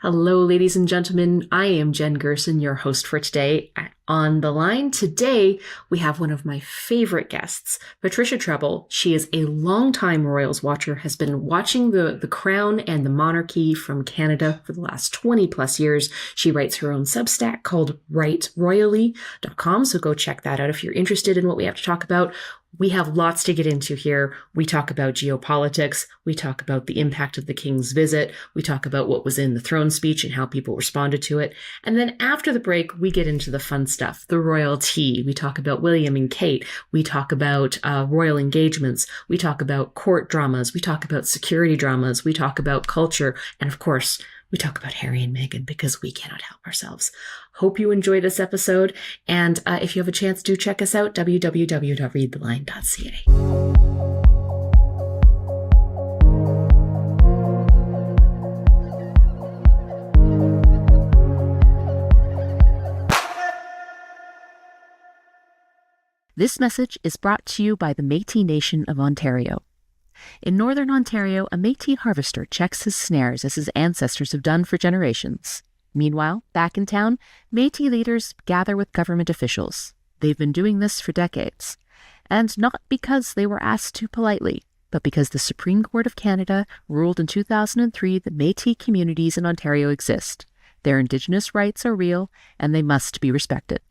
Hello, ladies and gentlemen. I am Jen Gerson, your host for today. On the line today, we have one of my favorite guests, Patricia Treble. She is a longtime Royals watcher, has been watching the Crown and the monarchy from Canada for the last 20 plus years. She writes her own Substack called writeroyally.com, so go check that out if you're interested in what we have to talk about. We have lots to get into here. We talk about geopolitics. We talk about the impact of the King's visit. We talk about what was in the throne speech and how people responded to it. And then after the break, we get into the fun stuff, the royal tea. We talk about William and Kate. We talk about royal engagements. We talk about court dramas. We talk about security dramas. We talk about culture. And of course, we talk about Harry and Meghan because we cannot help ourselves. Hope you enjoy this episode. And if you have a chance, do check us out, www.readtheline.ca. This message is brought to you by the Métis Nation of Ontario. In Northern Ontario, a Métis harvester checks his snares as his ancestors have done for generations. Meanwhile, back in town, Métis leaders gather with government officials. They've been doing this for decades. And not because they were asked to politely, but because the Supreme Court of Canada ruled in 2003 that Métis communities in Ontario exist. Their Indigenous rights are real, and they must be respected.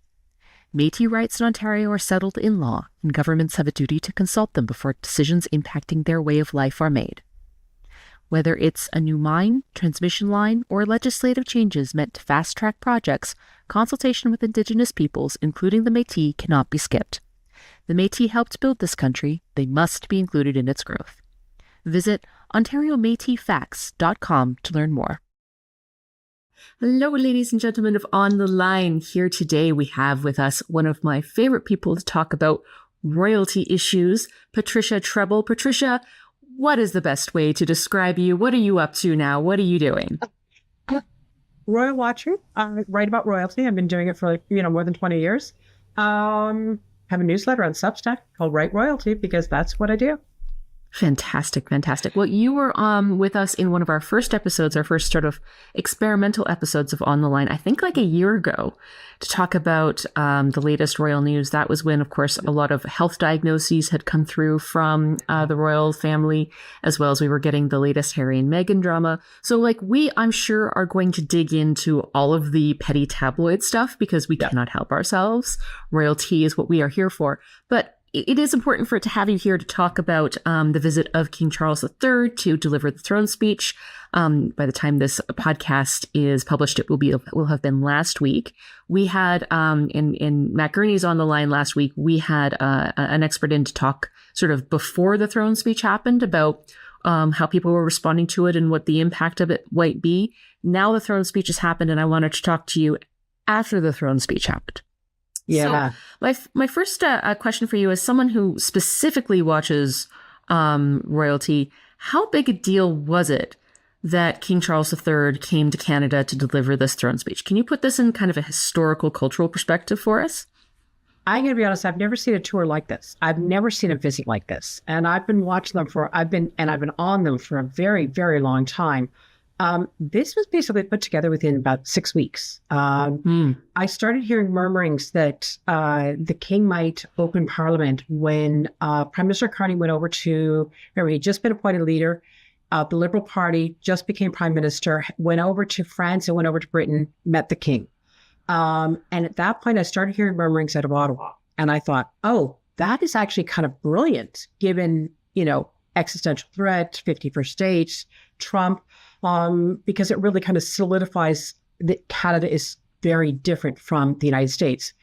Métis rights in Ontario are settled in law, and governments have a duty to consult them before decisions impacting their way of life are made. Whether it's a new mine, transmission line, or legislative changes meant to fast-track projects, consultation with Indigenous peoples, including the Métis, cannot be skipped. The Métis helped build this country. They must be included in its growth. Visit OntarioMétisFacts.com to learn more. Hello, ladies and gentlemen of On the Line. Here today we have with us one of my favorite people to talk about royalty issues, Patricia Treble. Patricia, what is the best way to describe you? What are you up to now? What are you doing? Royal watcher. I write about royalty. I've been doing it for more than 20 years. Have a newsletter on Substack called Write Royalty because that's what I do. Fantastic, fantastic. Well, you were with us in one of our first episodes, our first sort of experimental episodes of On the Line, I think like a year ago, to talk about the latest royal news. That was when, of course, a lot of health diagnoses had come through from the royal family, as well as we were getting the latest Harry and Meghan drama. So I'm sure, are going to dig into all of the petty tabloid stuff because we cannot help ourselves. Royalty is what we are here for. But it is important to have you here to talk about the visit of King Charles III to deliver the throne speech. By the time this podcast is published, it will have been last week. We had in Matt Gurney's On the Line last week, we had an expert in to talk sort of before the throne speech happened about how people were responding to it and what the impact of it might be. Now the throne speech has happened, and I wanted to talk to you after the throne speech happened. Yeah. So my first question for you, as someone who specifically watches royalty, how big a deal was it that King Charles III came to Canada to deliver this throne speech? Can you put this in kind of a historical, cultural perspective for us? I'm going to be honest, I've never seen a tour like this. I've never seen a visit like this. And I've been watching them I've been on them for a very, very long time. This was basically put together within about 6 weeks. I started hearing murmurings that the King might open Parliament when Prime Minister Carney went over to, remember, he'd just been appointed leader. The Liberal Party just became Prime Minister, went over to France and went over to Britain, met the King. And at that point, I started hearing murmurings out of Ottawa. And I thought, oh, that is actually kind of brilliant, given, existential threat, 51st state, Trump. Because it really kind of solidifies that Canada is very different from the United States.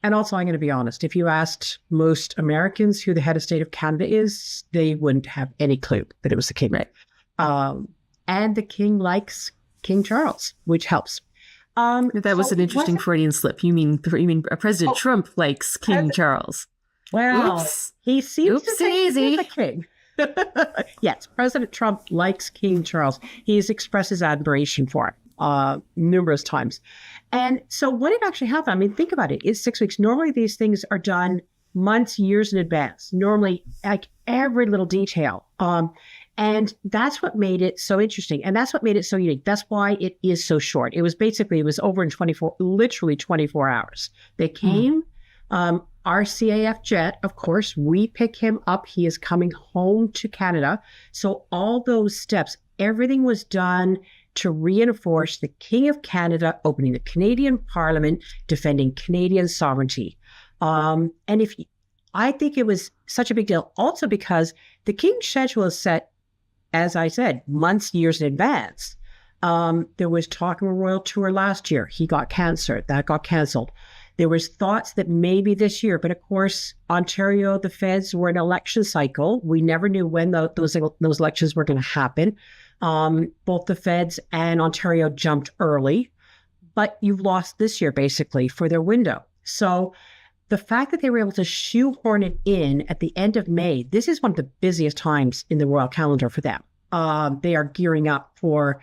And also, I'm going to be honest, if you asked most Americans who the head of state of Canada is, they wouldn't have any clue that it was the King. Right. And the King likes King Charles, which helps. That was an interesting Freudian slip. You mean President Trump likes King Charles? Well, Oops. He seems to think Oopsie-daisy. he's the King. Yes, President Trump likes King Charles. He's expressed his admiration for him numerous times. And so what had actually happened, I mean, think about it, it's 6 weeks. Normally these things are done months, years in advance. Normally, like every little detail. And that's what made it so interesting. And that's what made it so unique. That's why it is so short. It was over in literally 24 hours. They came, our CAF jet, of course, we pick him up. He is coming home to Canada. So all those steps, everything was done to reinforce the King of Canada opening the Canadian Parliament, defending Canadian sovereignty. I think it was such a big deal also because the King's schedule is set, as I said, months, years in advance. There was talk of a royal tour last year. He got cancer. That got canceled. There was thoughts that maybe this year, but of course, Ontario, the feds were in an election cycle. We never knew when those elections were going to happen. Both the feds and Ontario jumped early, but you've lost this year basically for their window. So the fact that they were able to shoehorn it in at the end of May, this is one of the busiest times in the royal calendar for them. They are gearing up for,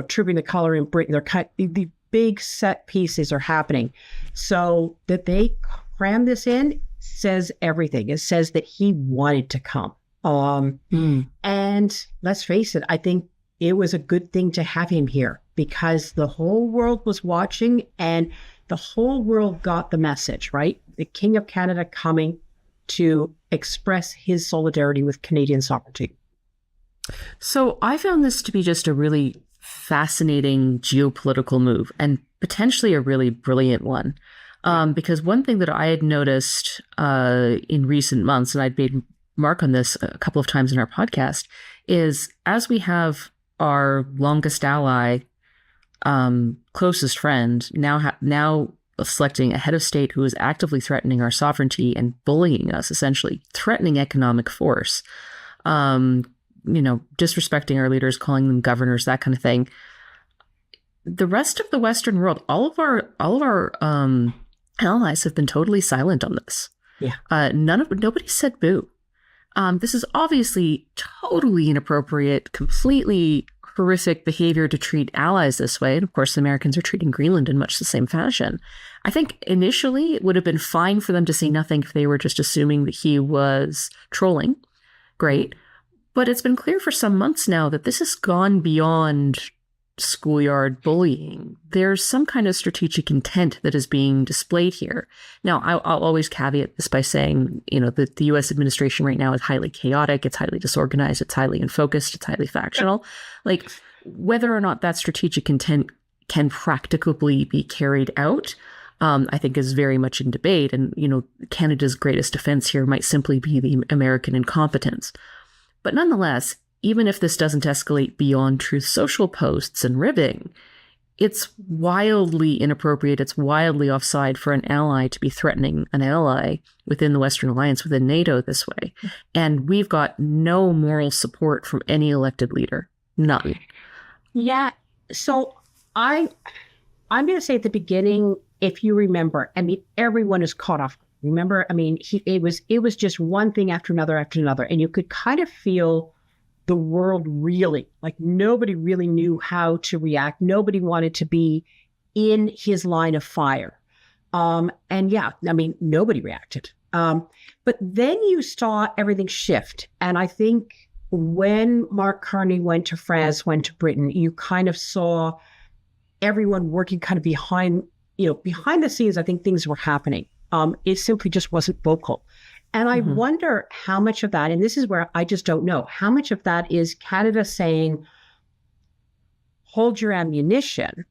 Trooping the Colour in Britain. The big set pieces are happening. So that they cram this in says everything. It says that he wanted to come. And let's face it, I think it was a good thing to have him here because the whole world was watching and the whole world got the message, right? The King of Canada coming to express his solidarity with Canadian sovereignty. So I found this to be just a really fascinating geopolitical move and potentially a really brilliant one. Because one thing that I had noticed in recent months, and I'd made mark on this a couple of times in our podcast, is as we have our longest ally, closest friend, now selecting a head of state who is actively threatening our sovereignty and bullying us, essentially threatening economic force, disrespecting our leaders, calling them governors, that kind of thing. The rest of the Western world, all of our allies have been totally silent on this. Yeah. Nobody said boo. This is obviously totally inappropriate, completely horrific behavior to treat allies this way. And of course, the Americans are treating Greenland in much the same fashion. I think initially it would have been fine for them to say nothing if they were just assuming that he was trolling. Great. But it's been clear for some months now that this has gone beyond schoolyard bullying. There's some kind of strategic intent that is being displayed here. Now, I'll always caveat this by saying, that the U.S. administration right now is highly chaotic, it's highly disorganized, it's highly unfocused, it's highly factional. Like, whether or not that strategic intent can practically be carried out, I think is very much in debate. And, Canada's greatest defense here might simply be the American incompetence. But nonetheless, even if this doesn't escalate beyond Truth Social posts and ribbing, it's wildly inappropriate, it's wildly offside for an ally to be threatening an ally within the Western Alliance, within NATO this way. And we've got no moral support from any elected leader. None. Yeah. So I'm going to say at the beginning, if you remember, everyone is caught off. Remember, it was just one thing after another, and you could kind of feel the world reeling. Like nobody really knew how to react. Nobody wanted to be in his line of fire. Nobody reacted. But then you saw everything shift. And I think when Mark Carney went to France, went to Britain, you kind of saw everyone working kind of behind the scenes. I think things were happening. It simply just wasn't vocal. And I wonder how much of that, and this is where I just don't know, how much of that is Canada saying, hold your ammunition,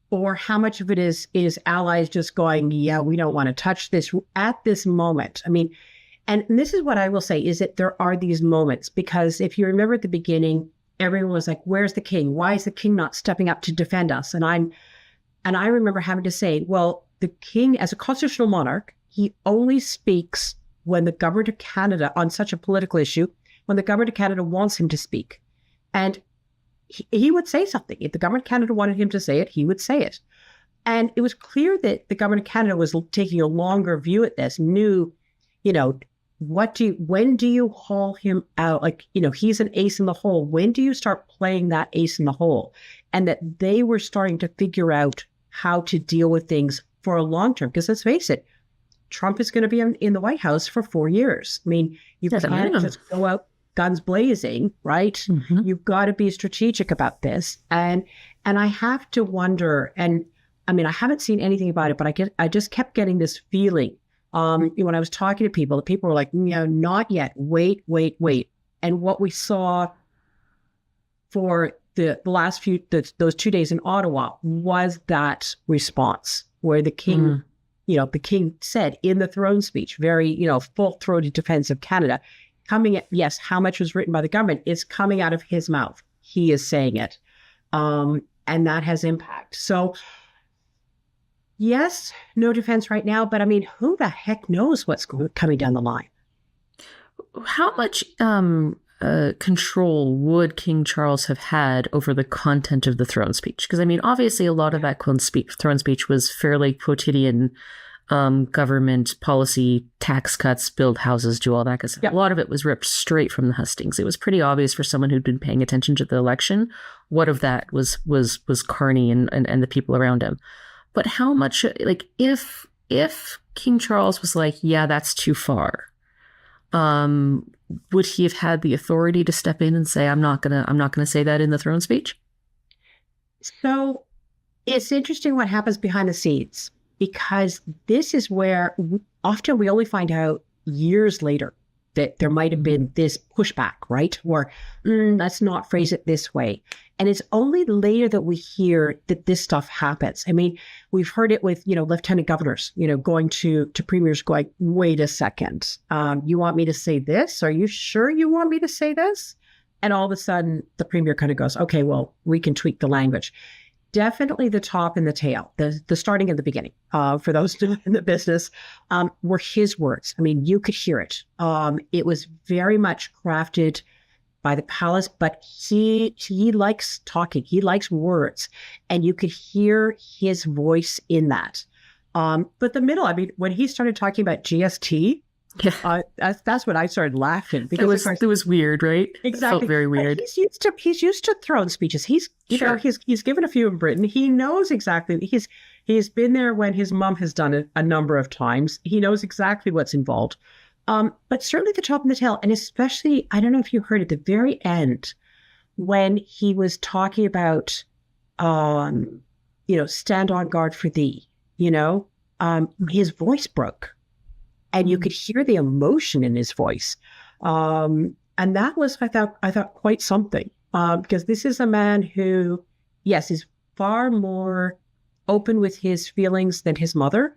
or how much of it is allies just going, yeah, we don't want to touch this at this moment. And this is what I will say, is that there are these moments, because if you remember at the beginning, everyone was like, where's the king? Why is the king not stepping up to defend us? And I remember having to say, well, the king, as a constitutional monarch, he only speaks when the government of Canada, on such a political issue, when the government of Canada wants him to speak. And he would say something. If the government of Canada wanted him to say it, he would say it. And it was clear that the government of Canada was taking a longer view at this, knew, when do you haul him out? He's an ace in the hole. When do you start playing that ace in the hole? And that they were starting to figure out how to deal with things for a long term. Because let's face it, Trump is going to be in the White House for 4 years. You can't just go out. guns blazing, right? Mm-hmm. You've got to be strategic about this. And I have to wonder, and I mean, I haven't seen anything about it, but I just kept getting this feeling. When I was talking to people, the people were like, not yet. Wait. And what we saw for the last those 2 days in Ottawa was that response where the king, the king said in the throne speech, very, full-throated defense of Canada, coming at, yes, how much was written by the government is coming out of his mouth. He is saying it. And that has impact. So, yes, no defense right now, but I mean, who the heck knows what's coming down the line? How much control would King Charles have had over the content of the throne speech? Because, I mean, obviously a lot of that throne speech was fairly quotidian government policy, tax cuts, build houses, do all that. Because a lot of it was ripped straight from the hustings. It was pretty obvious for someone who'd been paying attention to the election what of that was Carney and the people around him. But how much, like, if King Charles was like, yeah, that's too far, would he have had the authority to step in and say, I'm not gonna say that in the throne speech? So it's interesting what happens behind the scenes, because this is where often we only find out years later that there might have been this pushback, right? Or let's not phrase it this way. And it's only later that we hear that this stuff happens. I mean, we've heard it with, lieutenant governors, going to premiers going, wait a second, you want me to say this? Are you sure you want me to say this? And all of a sudden the premier kind of goes, okay, well, we can tweak the language. Definitely the top and the tail, the starting and the beginning, for those in the business, were his words. I mean, you could hear it. It was very much crafted by the palace, but he likes talking. He likes words, and you could hear his voice in that. But the middle, I mean, when he started talking about GST, that's when I started laughing, because it was weird, right? Exactly. It felt very weird. He's used to throne speeches. He's given a few in Britain. He knows exactly. He's been there when his mom has done it a number of times. He knows exactly what's involved. But certainly the top and the tail, and especially, I don't know if you heard at the very end when he was talking about, stand on guard for thee. His voice broke. And you could hear the emotion in his voice. And that was, I thought quite something. Because this is a man who, yes, is far more open with his feelings than his mother,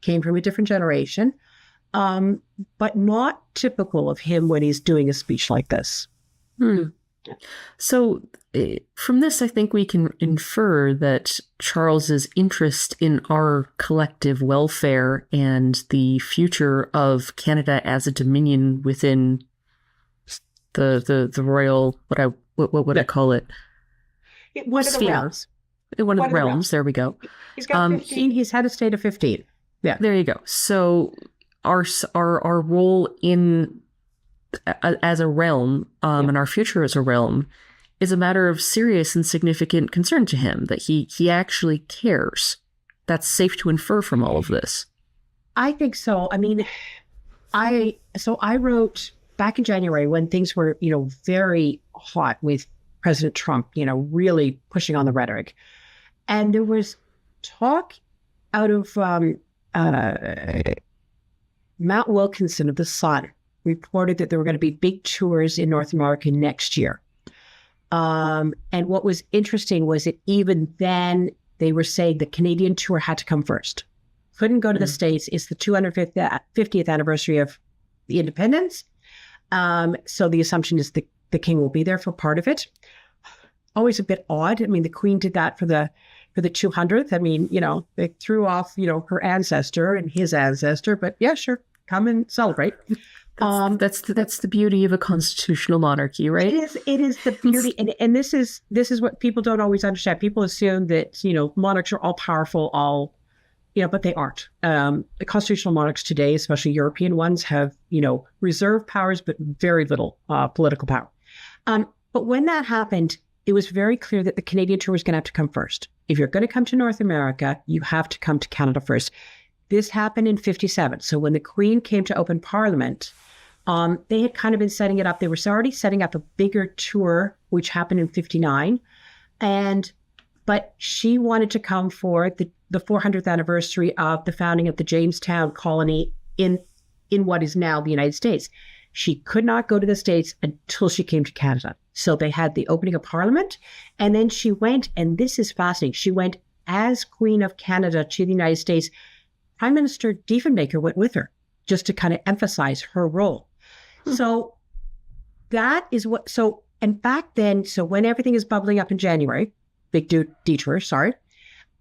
came from a different generation, but not typical of him when he's doing a speech like this. So from this, I think we can infer that Charles's interest in our collective welfare and the future of Canada as a dominion within the royal, what would I call it? One of the realms. One of the realms. There we go. He's got 15. He's had a state of 15. Yeah. There you go. So our role in as a realm, and our future as a realm, is a matter of serious and significant concern to him, that he actually cares. That's safe to infer from all of this. I think so. I mean, I wrote back in January when things were, very hot with President Trump, really pushing on the rhetoric. And there was talk out of Matt Wilkinson of The Sun reported that there were going to be big tours in North America next year. And what was interesting was that even then they were saying the Canadian tour had to come first. Couldn't go to the States. It's the 250th anniversary of the independence. So the assumption is the king will be there for part of it. Always a bit odd. I mean, the Queen did that for the 200th. I mean, they threw off, her ancestor and his ancestor, but yeah, sure, come and celebrate. That's the beauty of a constitutional monarchy, right? It is the beauty, and this is what people don't always understand. People assume that monarchs are all powerful, but they aren't. The constitutional monarchs today, especially European ones, have reserve powers, but very little political power. But when that happened, it was very clear that the Canadian tour was going to have to come first. If you're going to come to North America, you have to come to Canada first. This happened in 1957. So when the Queen came to open Parliament, They had kind of been setting it up. They were already setting up a bigger tour, which happened in 59. But she wanted to come for the 400th anniversary of the founding of the Jamestown colony in what is now the United States. She could not go to the States until she came to Canada. So they had the opening of Parliament, and then she went, and this is fascinating, she went as Queen of Canada to the United States. Prime Minister Diefenbaker went with her just to kind of emphasize her role. So that is and back then, so when everything is bubbling up in January, big detour, sorry,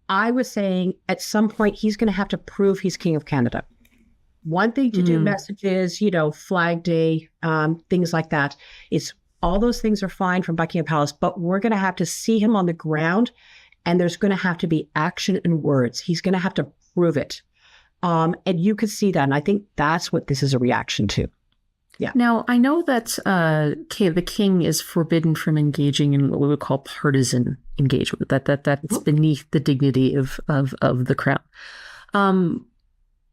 I was saying at some point he's going to have to prove he's King of Canada. One thing to do messages, Flag Day, things like that. It's all those things are fine from Buckingham Palace, but we're going to have to see him on the ground, and there's going to have to be action and words. He's going to have to prove it. And you could see that. And I think that's what this is a reaction to. Yeah. Now, I know that the king is forbidden from engaging in what we would call partisan engagement. That's beneath the dignity of the crown.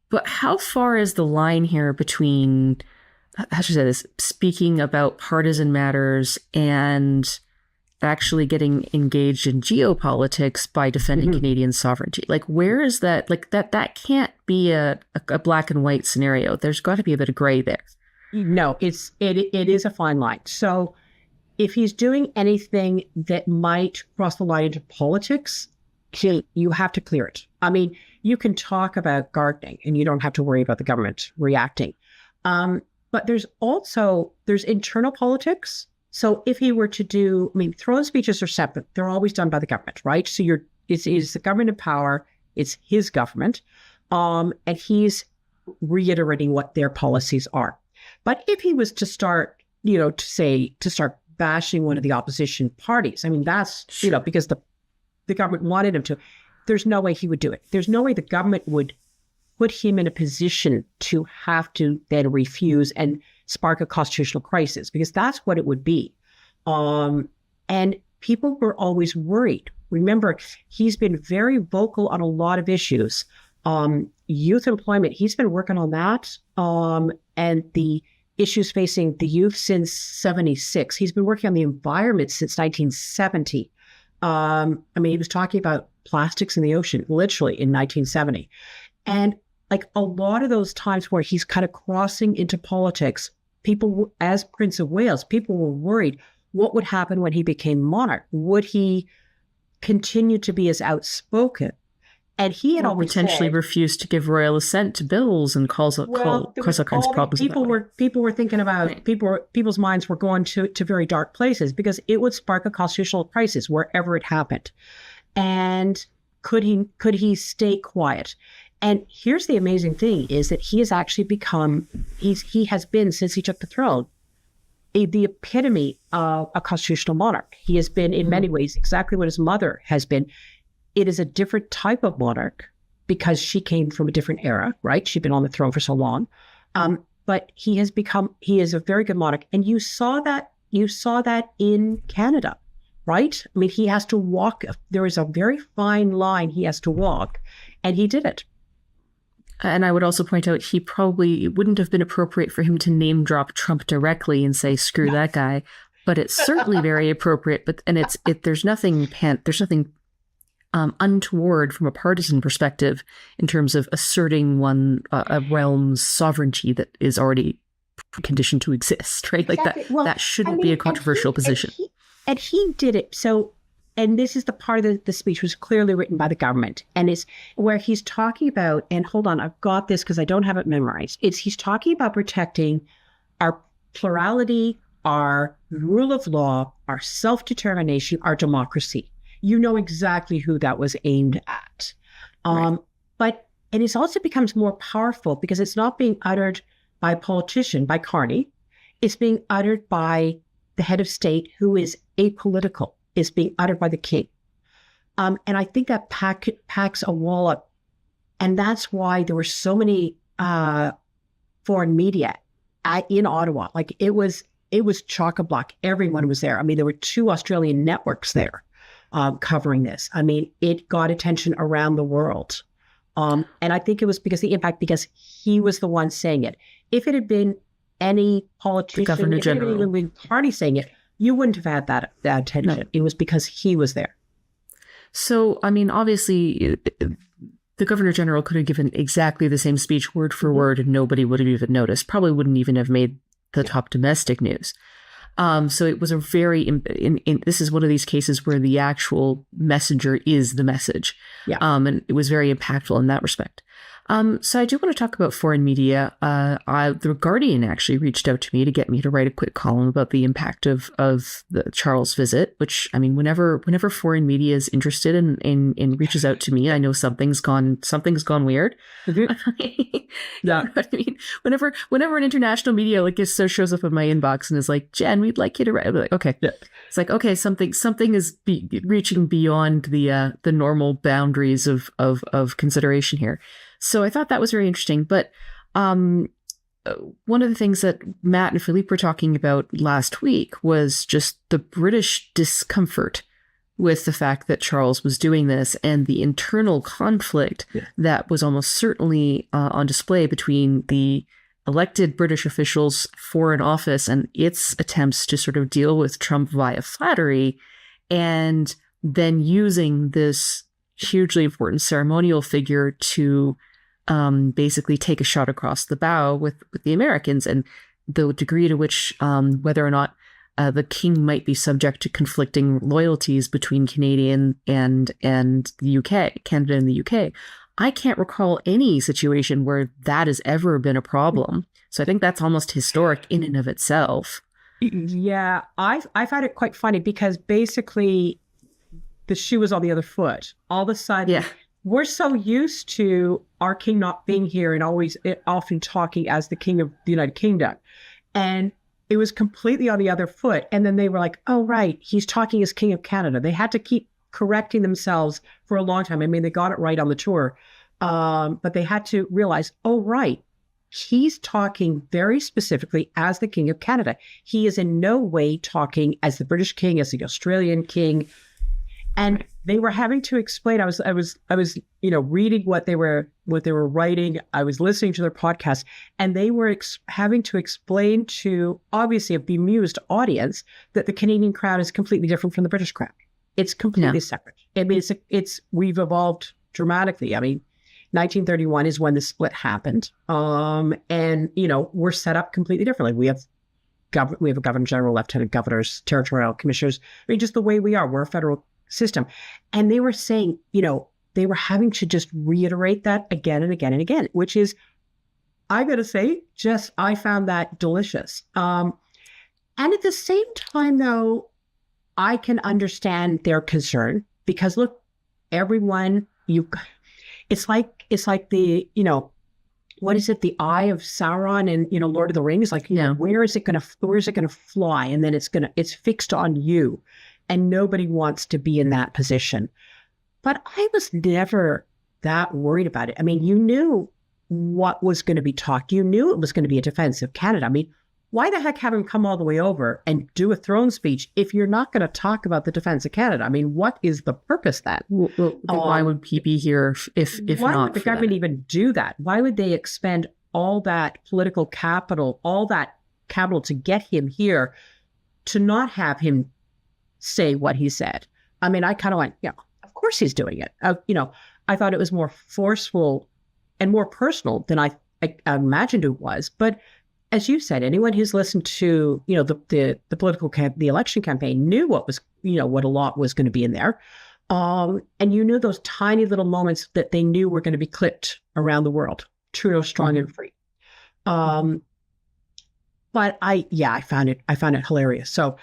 But how far is the line here between, how should I say this, speaking about partisan matters and actually getting engaged in geopolitics by defending Canadian sovereignty? Like, where is that? Like, that can't be a black and white scenario. There's got to be a bit of gray there. No, it is a fine line. So if he's doing anything that might cross the line into politics, you have to clear it. I mean, you can talk about gardening and you don't have to worry about the government reacting. But there's internal politics. So if he were to throne speeches are separate. They're always done by the government, right? So it's the government in power. It's his government. And he's reiterating what their policies are. But if he was to start, to start bashing one of the opposition parties, that's, because the government wanted him to, there's no way he would do it. There's no way the government would put him in a position to have to then refuse and spark a constitutional crisis, because that's what it would be. And people were always worried. Remember, he's been very vocal on a lot of issues. Youth employment, he's been working on that. And the issues facing the youth since 76. He's been working on the environment since 1970. He was talking about plastics in the ocean, literally in 1970. And like a lot of those times where he's kind of crossing into politics, people, as Prince of Wales, people were worried what would happen when he became monarch. Would he continue to be as outspoken? And he had always potentially refused to give royal assent to bills and cause all kinds of problems. People were thinking about, right. People's minds were going to very dark places because it would spark a constitutional crisis wherever it happened. And could he stay quiet? And here's the amazing thing is that he has actually become, he has been, since he took the throne, the epitome of a constitutional monarch. He has been in many ways exactly what his mother has been. It is a different type of monarch because she came from a different era, right? She'd been on the throne for so long. But he is a very good monarch. And you saw that in Canada, right? He has to walk, there is a very fine line he has to walk, and he did it. And I would also point out, it wouldn't have been appropriate for him to name drop Trump directly and say, screw that guy. But it's certainly very appropriate. There's nothing untoward from a partisan perspective in terms of asserting a realm's sovereignty that is already conditioned to exist, right? Exactly. Like that shouldn't be a controversial position. And he did it. So, and this is the part of the speech was clearly written by the government, and it's where he's talking about, and hold on, I've got this because I don't have it memorized. He's talking about protecting our plurality, our rule of law, our self-determination, our democracy. You know exactly who that was aimed at. Right. But it also becomes more powerful because it's not being uttered by a politician, by Carney. It's being uttered by the head of state who is apolitical. It's being uttered by the king. And I think that packs a wallop. And that's why there were so many foreign media in Ottawa. Like it was chock-a-block. Everyone was there. There were 2 Australian networks there. Covering this. It got attention around the world. And I think it was because he was the one saying it. If it had been any politician, Governor General, even with party saying it, you wouldn't have had that attention. No. It was because he was there. So, I mean, obviously, the Governor General could have given exactly the same speech word for word, and nobody would have even noticed. Probably wouldn't even have made the top domestic news. So it was a very, this is one of these cases where the actual messenger is the message. Yeah. And it was very impactful in that respect. So I do want to talk about foreign media. The Guardian actually reached out to me to get me to write a quick column about the impact of the Charles visit, which, I mean, whenever foreign media is interested in reaches out to me, I know something's gone weird. Mm-hmm. Yeah. But I mean, whenever an international media shows up in my inbox and is like, Jen, we'd like you to write, I'm like, okay. Yeah. It's like, okay, something is reaching beyond the normal boundaries of consideration here. So I thought that was very interesting. But one of the things that Matt and Philippe were talking about last week was just the British discomfort with the fact that Charles was doing this and the internal conflict that was almost certainly on display between the elected British officials' Foreign Office and its attempts to sort of deal with Trump via flattery, and then using this hugely important ceremonial figure to basically take a shot across the bow with the Americans, and the degree to which whether or not the king might be subject to conflicting loyalties between Canada and the UK, Canada and the UK. I can't recall any situation where that has ever been a problem. So I think that's almost historic in and of itself. Yeah, I found it quite funny because basically the shoe was on the other foot. All of a sudden, we're so used to our king not being here and often talking as the king of the United Kingdom. And it was completely on the other foot. And then they were like, oh, right, he's talking as king of Canada. They had to keep correcting themselves for a long time. I mean, they got it right on the tour. But they had to realize, oh, right, he's talking very specifically as the king of Canada. He is in no way talking as the British king, as the Australian king. And they were having to explain. I was, reading what they were writing. I was listening to their podcast, and they were having to explain to obviously a bemused audience that the Canadian crowd is completely different from the British crowd. It's completely separate. I mean, we've evolved dramatically. I mean, 1931 is when the split happened, and we're set up completely differently. We have a governor general, lieutenant governors, territorial commissioners. I mean, just the way we are. We're a federal system. And they were saying, they were having to just reiterate that again and again and again, which is, I got to say, I found that delicious. And at the same time, though, I can understand their concern because look, everyone, it's like the, what is it? The eye of Sauron and, Lord of the Rings, like, where is it going to fly? And then it's fixed on you. And nobody wants to be in that position. But I was never that worried about it. I mean, you knew what was going to be talked. You knew it was going to be a defense of Canada. I mean, why the heck have him come all the way over and do a throne speech if you're not going to talk about the defense of Canada? I mean, what is the purpose then? Well, why would he be here if why not would the government even do that? Why would they expend all that political capital, to get him here, to not have him say what he said? I mean, I kind of went, of course he's doing it. I thought it was more forceful and more personal than I imagined it was. But as you said, anyone who's listened to, the political the election campaign knew what was, what a lot was going to be in there. And you knew those tiny little moments that they knew were going to be clipped around the world. Trudeau strong and free. But I found it hilarious. So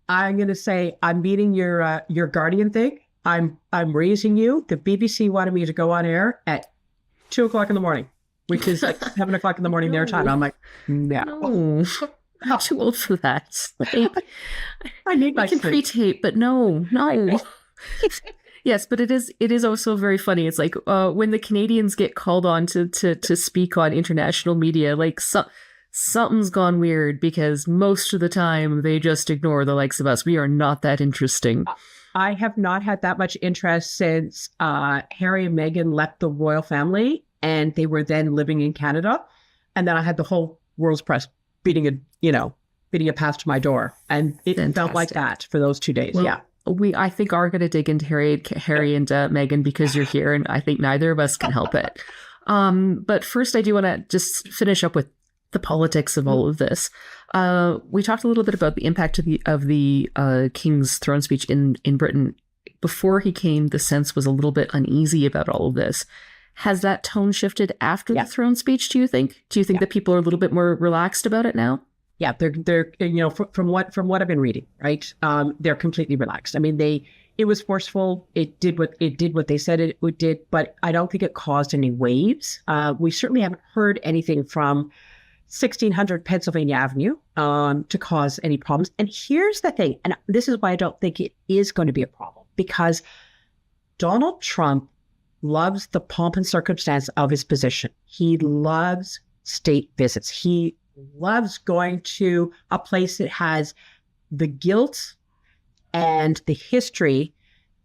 I'm going to say I'm meeting your Guardian thing. I'm raising you. The BBC wanted me to go on air at 2:00 in the morning, which is like 7:00 in the morning their time. I'm like, no. I'm too old for that. I need my sleep. Pre-tape, but no. Yes, but it is also very funny. It's like when the Canadians get called on to speak on international media, like something's gone weird because most of the time they just ignore the likes of us. We are not that interesting. I have not had that much interest since Harry and Meghan left the royal family and they were then living in Canada. And then I had the whole world's press beating a path to my door. And it felt like that for those 2 days. Well, yeah. We, I think, are going to dig into Harry and Meghan because you're here, and I think neither of us can help it. But first, I do want to just finish up with the politics of all of this. We talked a little bit about the impact of the King's throne speech in Britain. Before he came, the sense was a little bit uneasy about all of this. Has that tone shifted after the throne speech, do you think? Do you think that people are a little bit more relaxed about it now? Yeah, they're from what I've been reading, right? They're completely relaxed. I mean, it was forceful. It did what they said it did, but I don't think it caused any waves. We certainly haven't heard anything from 1600 Pennsylvania Avenue to cause any problems. And here's the thing, and this is why I don't think it is going to be a problem, because Donald Trump loves the pomp and circumstance of his position. He loves state visits. He loves going to a place that has the guilt and the history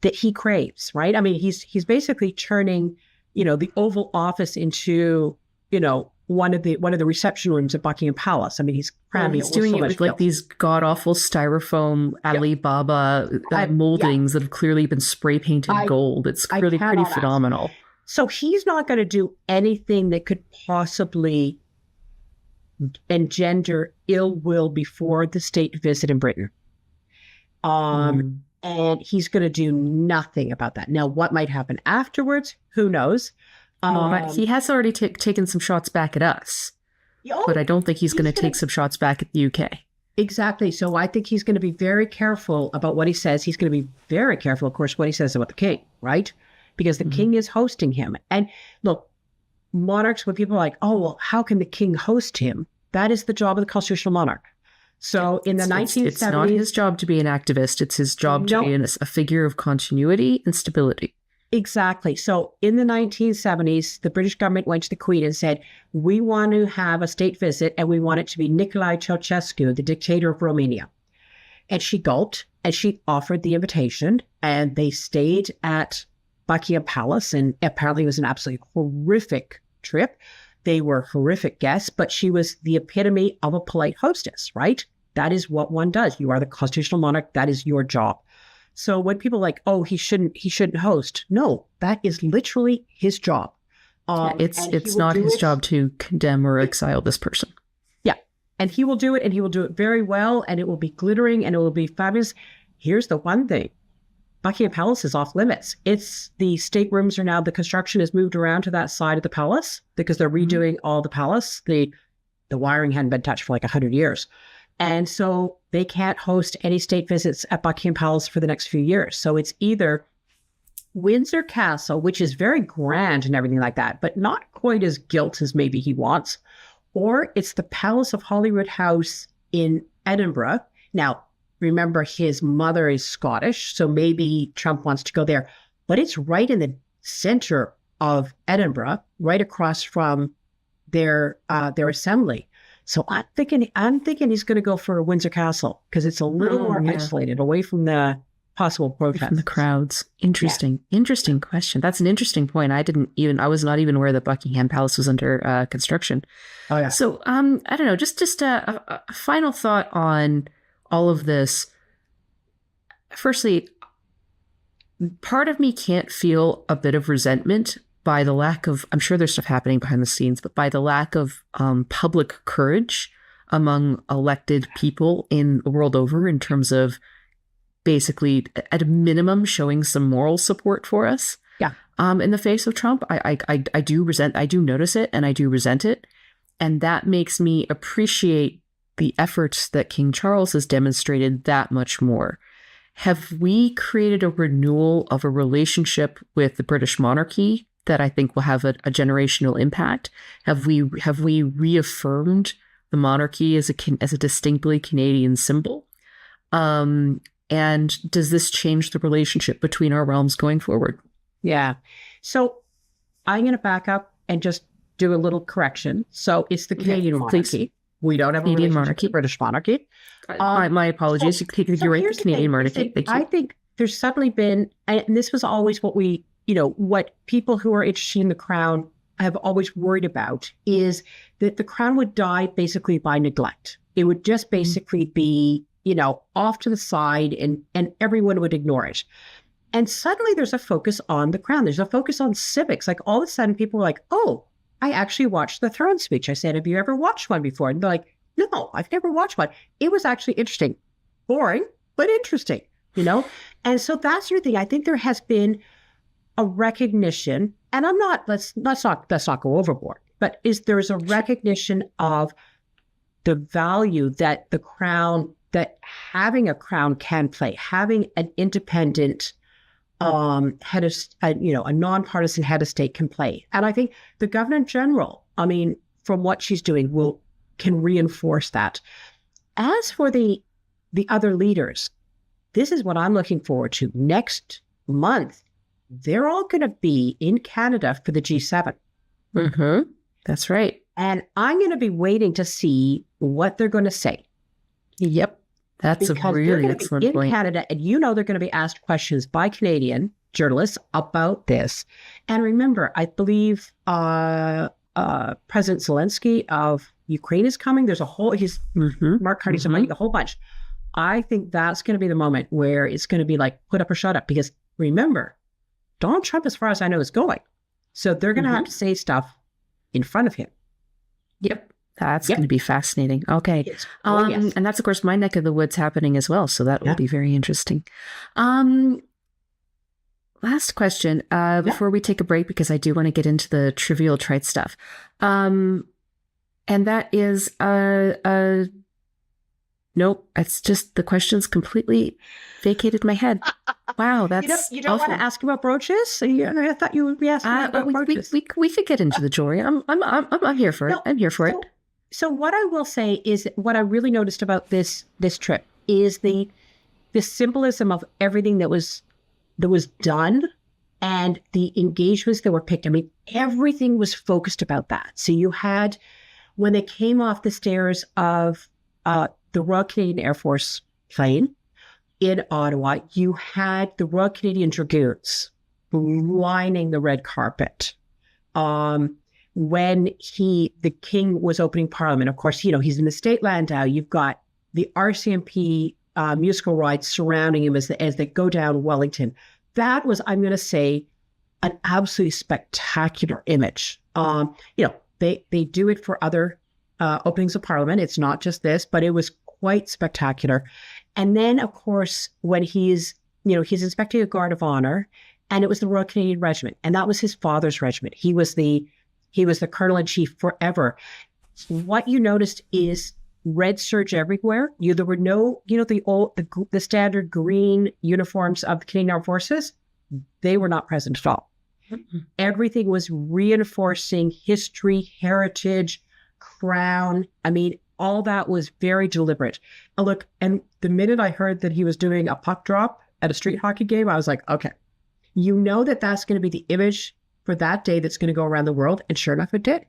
that he craves, right? I mean, he's basically turning, the Oval Office into, one of the reception rooms at Buckingham Palace. I mean, he's cramming he's doing it with like these god awful styrofoam Alibaba moldings that have clearly been spray painted gold. It's really pretty phenomenal. So he's not going to do anything that could possibly engender ill will before the state visit in Britain. And he's going to do nothing about that. Now, what might happen afterwards? Who knows? But he has already taken some shots back at us. But I don't think he's going to take some shots back at the UK. Exactly. So I think he's going to be very careful about what he says. He's going to be very careful, of course, what he says about the king, right? Because the king is hosting him. And look, monarchs, when people are like, oh, well, how can the king host him? That is the job of the constitutional monarch. So in the 1970s... It's not his job to be an activist. It's his job to be a figure of continuity and stability. Exactly. So in the 1970s, the British government went to the Queen and said, we want to have a state visit and we want it to be Nicolae Ceausescu, the dictator of Romania. And she gulped and she offered the invitation, and they stayed at Buckingham Palace, and apparently it was an absolutely horrific trip. They were horrific guests, but she was the epitome of a polite hostess, right? That is what one does. You are the constitutional monarch. That is your job. So when people are like, oh, he shouldn't host. No, that is literally his job. It's not his job to condemn or exile this person. Yeah. And he will do it, and he will do it very well, and it will be glittering, and it will be fabulous. Here's the one thing. Buckingham Palace is off limits. The staterooms are now, the construction has moved around to that side of the palace because they're redoing all the palace. The wiring hadn't been touched for like 100 years. And so they can't host any state visits at Buckingham Palace for the next few years. So it's either Windsor Castle, which is very grand and everything like that, but not quite as gilt as maybe he wants, or it's the Palace of Holyrood House in Edinburgh. Now, remember, his mother is Scottish, so maybe Trump wants to go there. But it's right in the center of Edinburgh, right across from their assembly. So I'm thinking he's going to go for Windsor Castle because it's a little more isolated, away from the possible protests. From the crowds. Interesting question. That's an interesting point. I was not even aware that Buckingham Palace was under construction. Oh yeah. So I don't know. Just a final thought on all of this. Firstly, part of me can't feel a bit of resentment by the lack of, I'm sure there's stuff happening behind the scenes, but by the lack of public courage among elected people in the world over in terms of basically, at a minimum, showing some moral support for us. Yeah. In the face of Trump, I do notice it, and I do resent it. And that makes me appreciate the efforts that King Charles has demonstrated that much more. Have we created a renewal of a relationship with the British monarchy that I think will have a generational impact? Have we reaffirmed the monarchy as a distinctly Canadian symbol? And does this change the relationship between our realms going forward? Yeah. So I'm going to back up and just do a little correction. So it's the Canadian monarchy. Please. We don't have Canadian a monarchy. with the British monarchy. My apologies. You're right, the Canadian monarchy. Thank you. I think there's suddenly been, and this was always what people who are interested in the crown have always worried about is that the crown would die basically by neglect. It would just basically be, off to the side and everyone would ignore it. And suddenly there's a focus on the crown. There's a focus on civics. Like all of a sudden people were like, oh, I actually watched the throne speech. I said, have you ever watched one before? And they're like, no, I've never watched one. It was actually interesting. Boring, but interesting, And so that's your thing. I think there has been a recognition, and let's not go overboard, but there's a recognition of the value that the crown, that having a crown can play, having an independent head of, a nonpartisan head of state can play. And I think the Governor General, from what she's doing, can reinforce that. As for the other leaders, this is what I'm looking forward to. Next month, they're all going to be in Canada for the G7. Mm-hmm. That's right. And I'm going to be waiting to see what they're going to say. Yep. That's because a really excellent point. In Canada, and they're going to be asked questions by Canadian journalists about this. And remember, I believe President Zelensky of Ukraine is coming. There's a whole, Mark Carney's inviting a whole bunch. I think that's going to be the moment where it's going to be like, put up or shut up. Because remember, Donald Trump, as far as I know, is going. So they're going to have to say stuff in front of him. Yep. That's going to be fascinating. Okay. Yes. And that's, of course, my neck of the woods happening as well. So that will be very interesting. Last question before we take a break, because I do want to get into the trivial trite stuff. And that is, nope, it's just the question's completely vacated my head. Wow, that's you don't want to ask about brooches? I thought you would be asking about brooches. We could get into the jewelry. I'm here for it. I'm here for it. So what I will say is, what I really noticed about this trip is the symbolism of everything that was done and the engagements that were picked. Everything was focused about that. So you had, when they came off the stairs of the Royal Canadian Air Force plane in Ottawa, you had the Royal Canadian Dragoons lining the red carpet. When the King was opening Parliament, of course, he's in the state landau. You've got the RCMP musical ride surrounding him as they go down Wellington. That was, I'm going to say, an absolutely spectacular image. They do it for other openings of Parliament. It's not just this, but it was quite spectacular. And then, of course, when he's inspecting a guard of honor, and it was the Royal Canadian Regiment, and that was his father's regiment. He was the colonel in chief forever. What you noticed is red surge everywhere. There were no, the standard green uniforms of the Canadian Armed Forces. They were not present at all. Mm-hmm. Everything was reinforcing history, heritage, crown. All that was very deliberate. Look, and the minute I heard that he was doing a puck drop at a street hockey game, I was like, okay, that's going to be the image for that day that's going to go around the world. And sure enough, it did.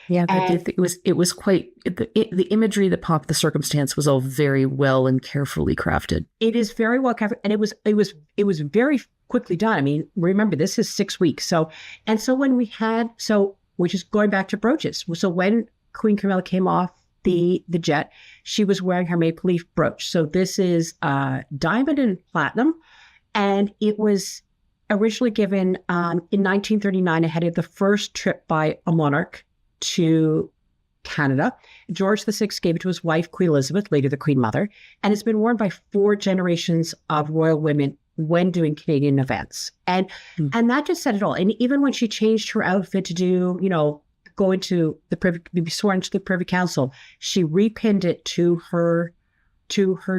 Yeah, it was quite, the imagery that popped, the circumstance was all very well and carefully crafted. It is very well crafted, and it was very quickly done. Remember, this is 6 weeks. Which is going back to brooches. So when Queen Camilla came off the jet, she was wearing her maple leaf brooch. So this is diamond and platinum, and it was originally given in 1939 ahead of the first trip by a monarch to Canada. George VI gave it to his wife, Queen Elizabeth, later the Queen Mother, and it's been worn by 4 generations of royal women when doing Canadian events. And that just said it all. And even when she changed her outfit to do, go into be sworn into the Privy Council, she repinned it to her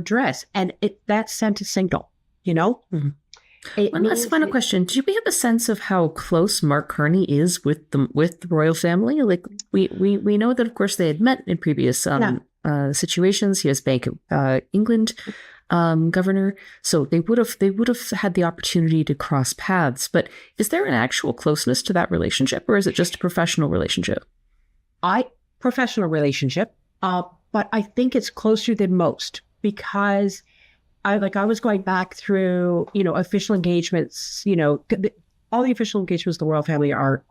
dress, and that sent a signal. Mm-hmm. One last final question: do we have a sense of how close Mark Carney is with the royal family? Like we know that, of course, they had met in previous situations. He was Bank of England governor, so they would have had the opportunity to cross paths. But is there an actual closeness to that relationship, or is it just a professional relationship? Professional relationship, but I think it's closer than most, because I was going back through, official engagements, all the official engagements of the royal family are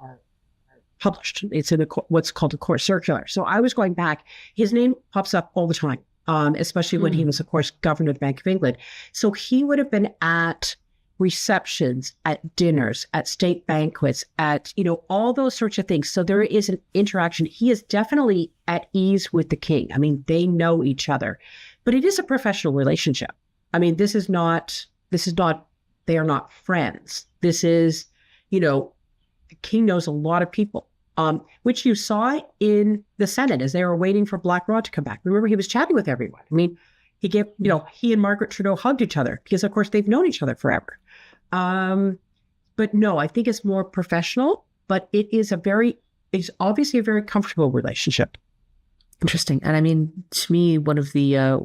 published. It's in what's called a court circular. So I was going back. His name pops up all the time, especially when he was, of course, governor of the Bank of England. So he would have been at receptions, at dinners, at state banquets, at, all those sorts of things. So there is an interaction. He is definitely at ease with the king. I mean, they know each other, but it is a professional relationship. I mean, they are not friends. This is, the king knows a lot of people, which you saw in the Senate as they were waiting for Black Rod to come back. Remember, he was chatting with everyone. I mean, he and Margaret Trudeau hugged each other because, of course, they've known each other forever. But no, I think it's more professional, but it's obviously a very comfortable relationship. Interesting. And I mean, to me, one of the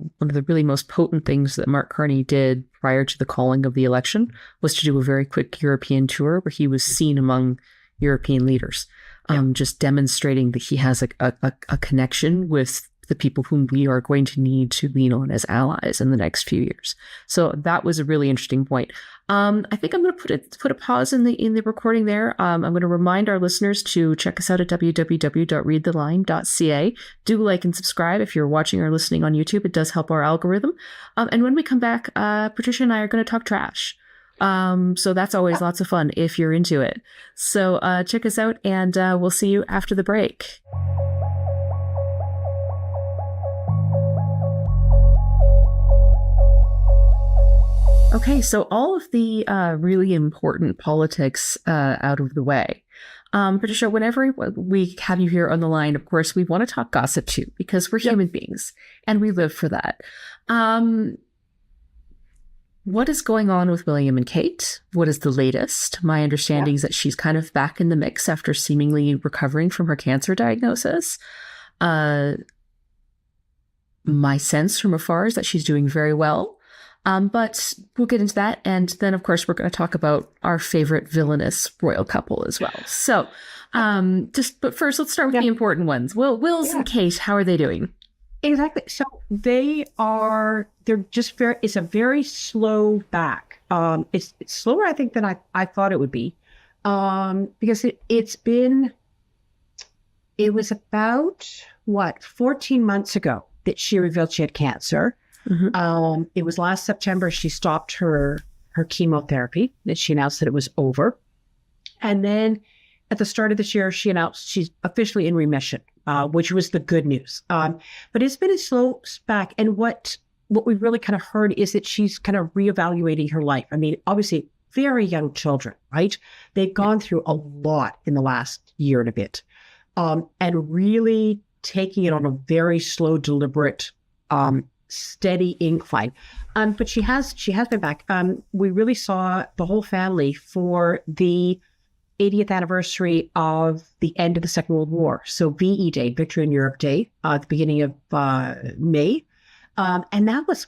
really most potent things that Mark Carney did prior to the calling of the election was to do a very quick European tour where he was seen among European leaders, just demonstrating that he has a connection with the people whom we are going to need to lean on as allies in the next few years. So that was a really interesting point. I think I'm going to put a pause in the recording there. I'm going to remind our listeners to check us out at www.readtheline.ca. Do like and subscribe if you're watching or listening on YouTube. It does help our algorithm. And when we come back, Patricia and I are going to talk trash. So that's always lots of fun if you're into it. So check us out, and we'll see you after the break. Okay, so all of the really important politics out of the way. Patricia, whenever we have you here on the line, of course, we want to talk gossip too, because we're human beings and we live for that. What is going on with William and Kate? What is the latest? My understanding is that she's kind of back in the mix after seemingly recovering from her cancer diagnosis. My sense from afar is that she's doing very well. But we'll get into that. And then, of course, we're going to talk about our favorite villainous royal couple as well. So but first, let's start with the important ones. Wills and Kate, how are they doing? Exactly. So they're just it's a very slow back. It's slower, I think, than I thought it would be. Because it was about 14 months ago that she revealed she had cancer. Mm-hmm. It was last September she stopped her chemotherapy, that she announced that it was over. And then at the start of this year, she announced she's officially in remission, which was the good news. But it's been a slow back. And what we've really kind of heard is that she's kind of reevaluating her life. I mean, obviously, very young children, right? They've gone through a lot in the last year and a bit, and really taking it on a very slow, deliberate, steady incline. But she has been back. We really saw the whole family for the 80th anniversary of the end of the Second World War. So VE Day, Victory in Europe Day, at the beginning of May. And that was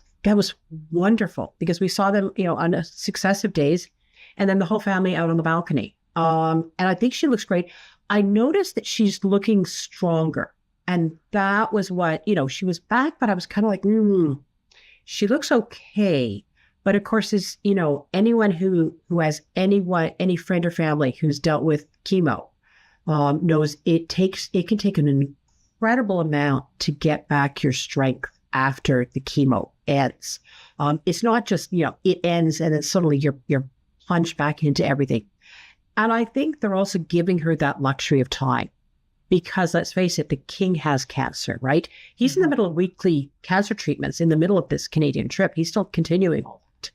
wonderful because we saw them, on successive days, and then the whole family out on the balcony. And I think she looks great. I noticed that she's looking stronger. And that was what, she was back, but I was kind of like, she looks okay. But of course, is anyone who has any friend or family who's dealt with chemo knows it can take an incredible amount to get back your strength after the chemo ends. It's not just, it ends and then suddenly you're plunged back into everything. And I think they're also giving her that luxury of time. Because let's face it, the king has cancer, right? He's in the middle of weekly cancer treatments in the middle of this Canadian trip. He's still continuing all that.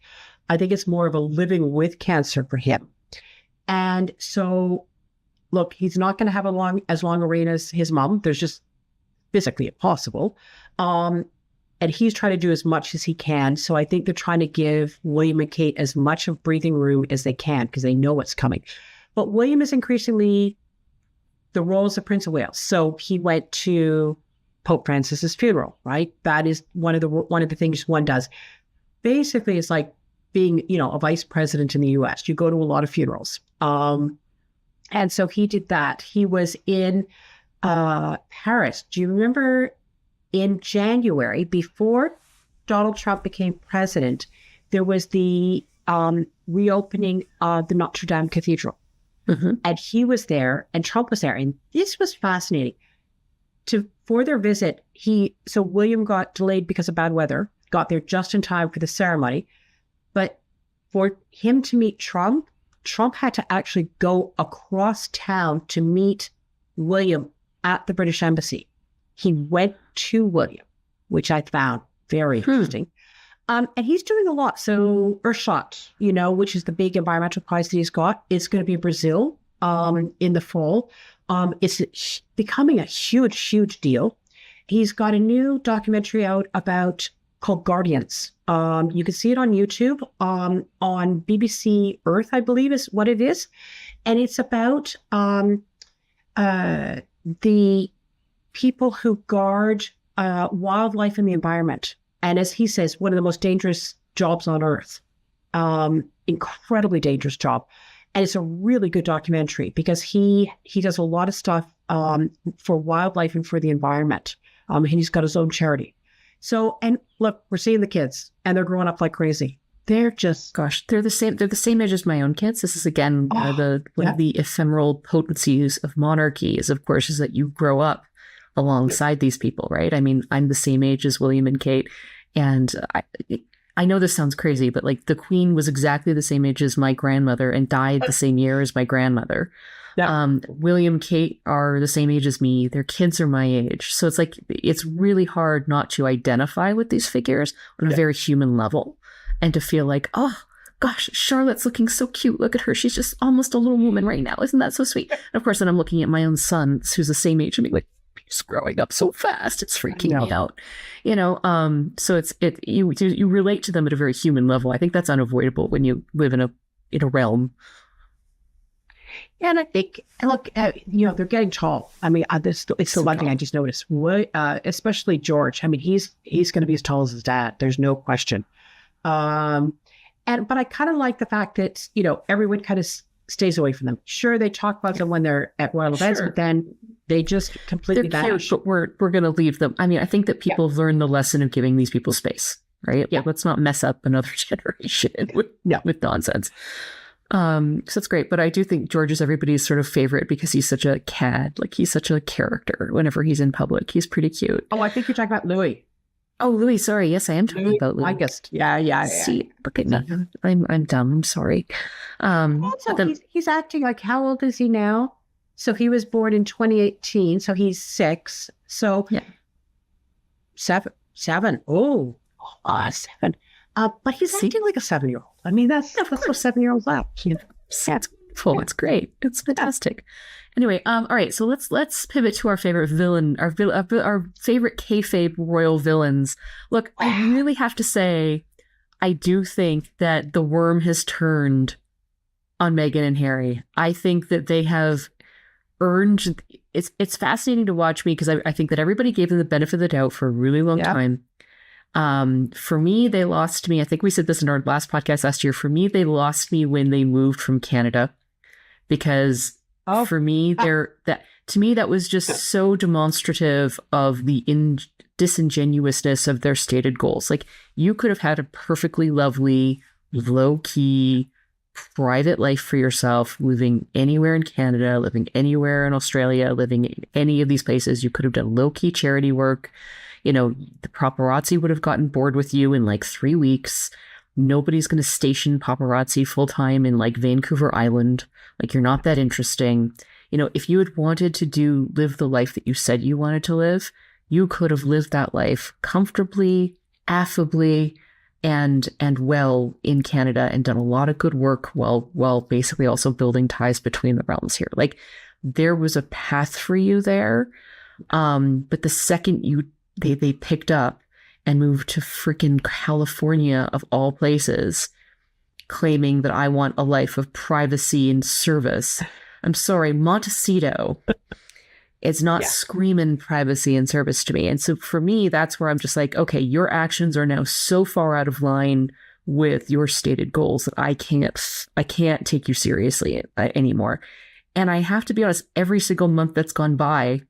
I think it's more of a living with cancer for him. And so, look, he's not going to have as long a reign as his mom. There's just physically impossible. And he's trying to do as much as he can. So I think they're trying to give William and Kate as much of breathing room as they can because they know what's coming. But William is increasingly the role as the Prince of Wales. So he went to Pope Francis's funeral, right? That is one of the things one does. Basically, it's like being, a vice president in the U.S. You go to a lot of funerals. And so he did that. He was in Paris. Do you remember in January, before Donald Trump became president, there was the reopening of the Notre Dame Cathedral. And he was there and Trump was there. And this was fascinating. For their visit, so William got delayed because of bad weather, got there just in time for the ceremony. But for him to meet Trump had to actually go across town to meet William at the British Embassy. He went to William, which I found very interesting. And he's doing a lot. So Earthshot, which is the big environmental prize that he's got, is going to be Brazil in the fall. It's becoming a huge, huge deal. He's got a new documentary out called Guardians. You can see it on YouTube, on BBC Earth, I believe is what it is. And it's about the people who guard wildlife and the environment. And as he says, one of the most dangerous jobs on Earth. Incredibly dangerous job. And it's a really good documentary because he does a lot of stuff for wildlife and for the environment. And he's got his own charity. So, and look, we're seeing the kids and they're growing up like crazy. They're just, gosh, they're the same age as my own kids. This is again, one of the ephemeral potencies of monarchy is, of course, is that you grow up alongside these people, right? I mean, I'm the same age as William and Kate. And I know this sounds crazy, but like the Queen was exactly the same age as my grandmother and died the same year as my grandmother. Yeah. William, Kate are the same age as me. Their kids are my age. So it's like, it's really hard not to identify with these figures on a very human level and to feel like, oh gosh, Charlotte's looking so cute. Look at her. She's just almost a little woman right now. Isn't that so sweet? And of course, then I'm looking at my own son who's the same age as me, like, he's growing up so fast. It's freaking me out, so you relate to them at a very human level. I think that's unavoidable when you live in a realm. And I think, look, they're getting tall. I mean, it's the one thing I just noticed, especially George. I mean, he's going to be as tall as his dad. There's no question. But I kind of like the fact that, everyone kind of stays away from them. Sure, they talk about them when they're at royal events, but then they just completely vanish. But we're going to leave them. I mean, I think that people have learned the lesson of giving these people space, right? Yeah. Like, let's not mess up another generation with nonsense. So that's great. But I do think George is everybody's sort of favorite because he's such a cad. Like, he's such a character whenever he's in public. He's pretty cute. Oh, I think you're talking about Louis. Oh, Louis, sorry. Yes, I am talking about Louis. I guess. Yeah. See, look at me. I'm dumb. I'm sorry. He's acting like, how old is he now? So he was born in 2018. So he's 6. So 7. Oh, 7. But he's acting like a 7-year-old. I mean, that's what 7-year-olds are. That's wonderful. It's great. It's fantastic. Anyway, all right. So let's pivot to our favorite villain, our favorite kayfabe royal villains. Look, I really have to say, I do think that the worm has turned on Meghan and Harry. I think that they have earned. It's fascinating to watch me because I think that everybody gave them the benefit of the doubt for a really long time. For me, they lost me. I think we said this in our last podcast last year. For me, they lost me when they moved from Canada, because for me, that was just so demonstrative of the disingenuousness of their stated goals. Like, you could have had a perfectly lovely, low-key, private life for yourself, living anywhere in Canada, living anywhere in Australia, living in any of these places. You could have done low-key charity work. The paparazzi would have gotten bored with you in like 3 weeks. Nobody's going to station paparazzi full time in like Vancouver Island. Like, you're not that interesting. If you had wanted to live the life that you said you wanted to live, you could have lived that life comfortably, affably, and well in Canada and done a lot of good work while basically also building ties between the realms here. Like, there was a path for you there. But the second they picked up and moved to freaking California of all places, claiming that I want a life of privacy and service. I'm sorry, Montecito is not screaming privacy and service to me. And so for me, that's where I'm just like, okay, your actions are now so far out of line with your stated goals that I can't take you seriously anymore. And I have to be honest, every single month that's gone by,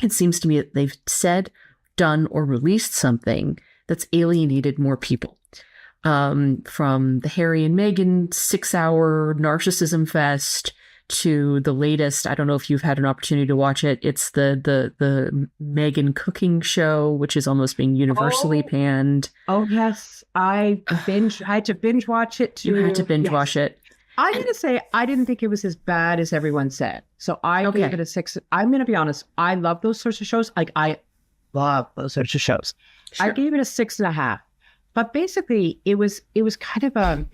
it seems to me that they've said, done, or released something that's alienated more people. From the Harry and Meghan 6-hour narcissism fest to the latest. I don't know if you've had an opportunity to watch it. It's the Megan cooking show, which is almost being universally panned. Oh yes, I had to binge watch it too. You had to binge watch it. I'm going to say I didn't think it was as bad as everyone said. So I gave it a 6. I'm going to be honest. I love those sorts of shows. Like I love those sorts of shows. Sure. I gave it a 6.5. But basically, it was kind of a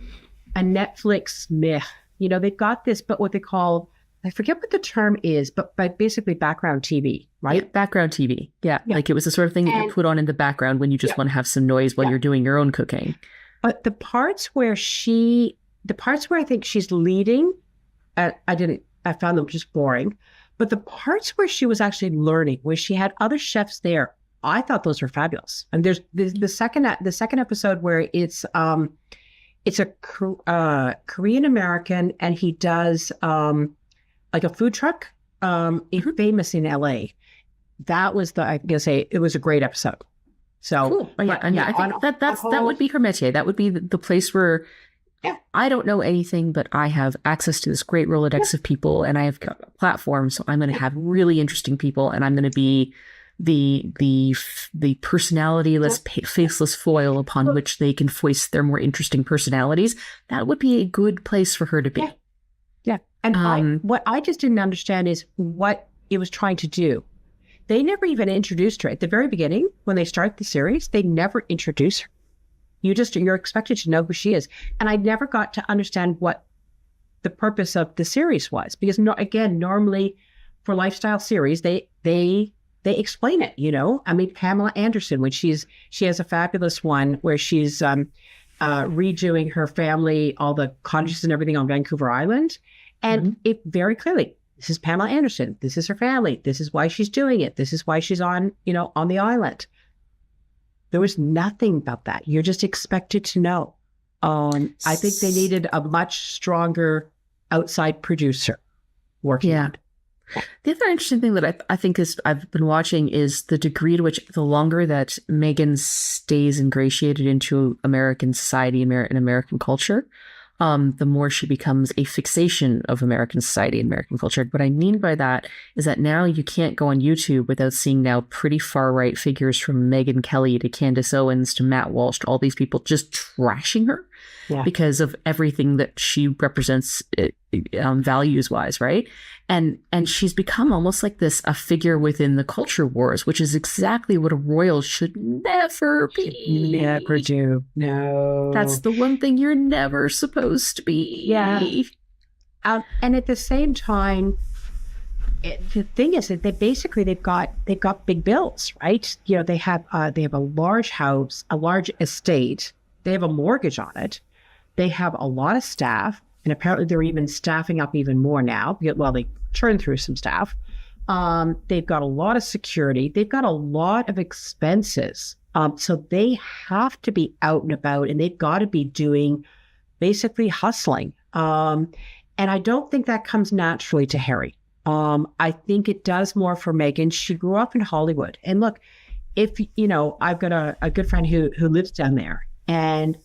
Netflix myth. You know, they've got this, but what they call, I forget what the term is, but basically background TV, right? Yeah, background TV. Yeah. Like it was the sort of thing that you put on in the background when you just want to have some noise while you're doing your own cooking. But the parts where I think she's leading, I found them just boring. But the parts where she was actually learning, where she had other chefs there, I thought those were fabulous. And there's the second episode where it's a Korean American, and he does like a food truck, famous in LA. That was I'm gonna say it was a great episode. So cool. I think that would be her métier. That would be the place where I don't know anything, but I have access to this great Rolodex of people, and I have got a platform. So I'm going to have really interesting people, and I'm going to be the personality-less, faceless foil upon which they can foist their more interesting personalities. That would be a good place for her to be. Yeah. And what I just didn't understand is what it was trying to do. They never even introduced her at the very beginning. When they start the series, they never introduce her. You're expected to know who she is. And I never got to understand what the purpose of the series was. Because normally for lifestyle series, they explain it, you know. I mean, Pamela Anderson, when she has a fabulous one where she's redoing her family, all the cottages and everything on Vancouver Island. And it very clearly, this is Pamela Anderson. This is her family. This is why she's doing it. This is why she's on the island. There was nothing about that. You're just expected to know. I think they needed a much stronger outside producer working on it. The other interesting thing that I think I've been watching is the degree to which the longer that Megan stays ingratiated into American society and American culture, the more she becomes a fixation of American society and American culture. What I mean by that is that now you can't go on YouTube without seeing now pretty far-right figures from Megyn Kelly to Candace Owens to Matt Walsh to all these people just trashing her because of everything that she represents values-wise, right? And she's become almost like a figure within the culture wars, which is exactly what a royal should never be. Never do. No. That's the one thing you're never supposed to be. Yeah. And at the same time, the thing is that they've got big bills, right? You know, they have a large house, a large estate. They have a mortgage on it. They have a lot of staff, and apparently they're even staffing up even more now. Well, they churned through some staff. They've got a lot of security. They've got a lot of expenses. So they have to be out and about, and they've got to be doing basically hustling. And I don't think that comes naturally to Harry. I think it does more for Meghan. She grew up in Hollywood. And look, I've got a good friend who lives down there. And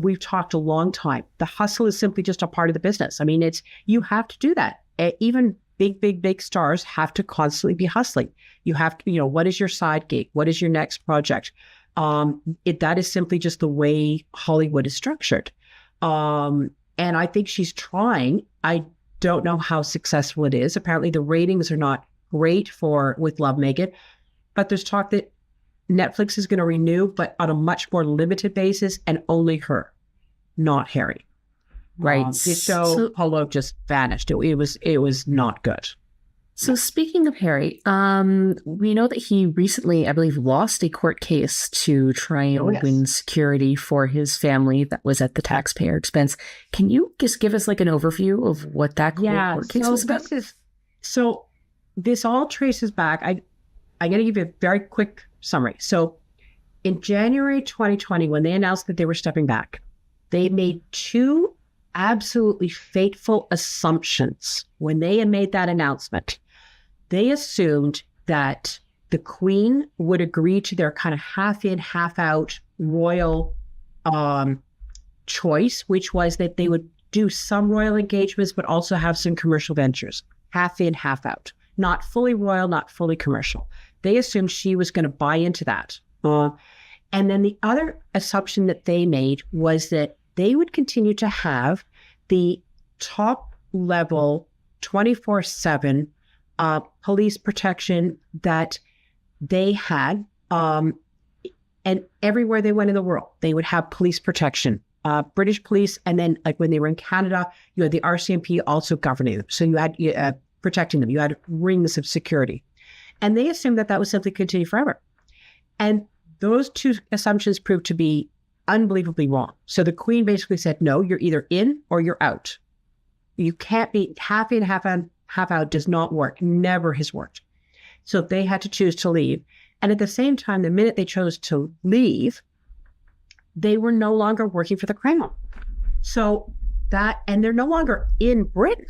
we've talked a long time. The hustle is simply just a part of the business. I mean, you have to do that. Even big stars have to constantly be hustling. You have to, what is your side gig? What is your next project? That is simply just the way Hollywood is structured. And I think she's trying. I don't know how successful it is. Apparently the ratings are not great with Love Meghan, but there's talk that Netflix is going to renew, but on a much more limited basis, and only her, not Harry. Right. The show Polo just vanished. It was not good. So speaking of Harry, we know that he recently, I believe, lost a court case to try and win security for his family that was at the taxpayer expense. Can you just give us like an overview of what that court case was about? So this all traces back. I'm going to give you a very quick summary. So in January 2020, when they announced that they were stepping back, they made two absolutely fateful assumptions. When they had made that announcement, they assumed that the Queen would agree to their kind of half in, half out royal choice, which was that they would do some royal engagements, but also have some commercial ventures, half in, half out, not fully royal, not fully commercial. They assumed she was going to buy into that. And then the other assumption that they made was that they would continue to have the top level 24/7 police protection that they had. And everywhere they went in the world, they would have police protection, British police. And then like when they were in Canada, you had the RCMP also governing them. So you had protecting them. You had rings of security. And they assumed that that would simply continue forever. And those two assumptions proved to be unbelievably wrong. So the Queen basically said, no, you're either in or you're out. You can't be half in, half out does not work. Never has worked. So they had to choose to leave. And at the same time, the minute they chose to leave, they were no longer working for the Crown. So and they're no longer in Britain.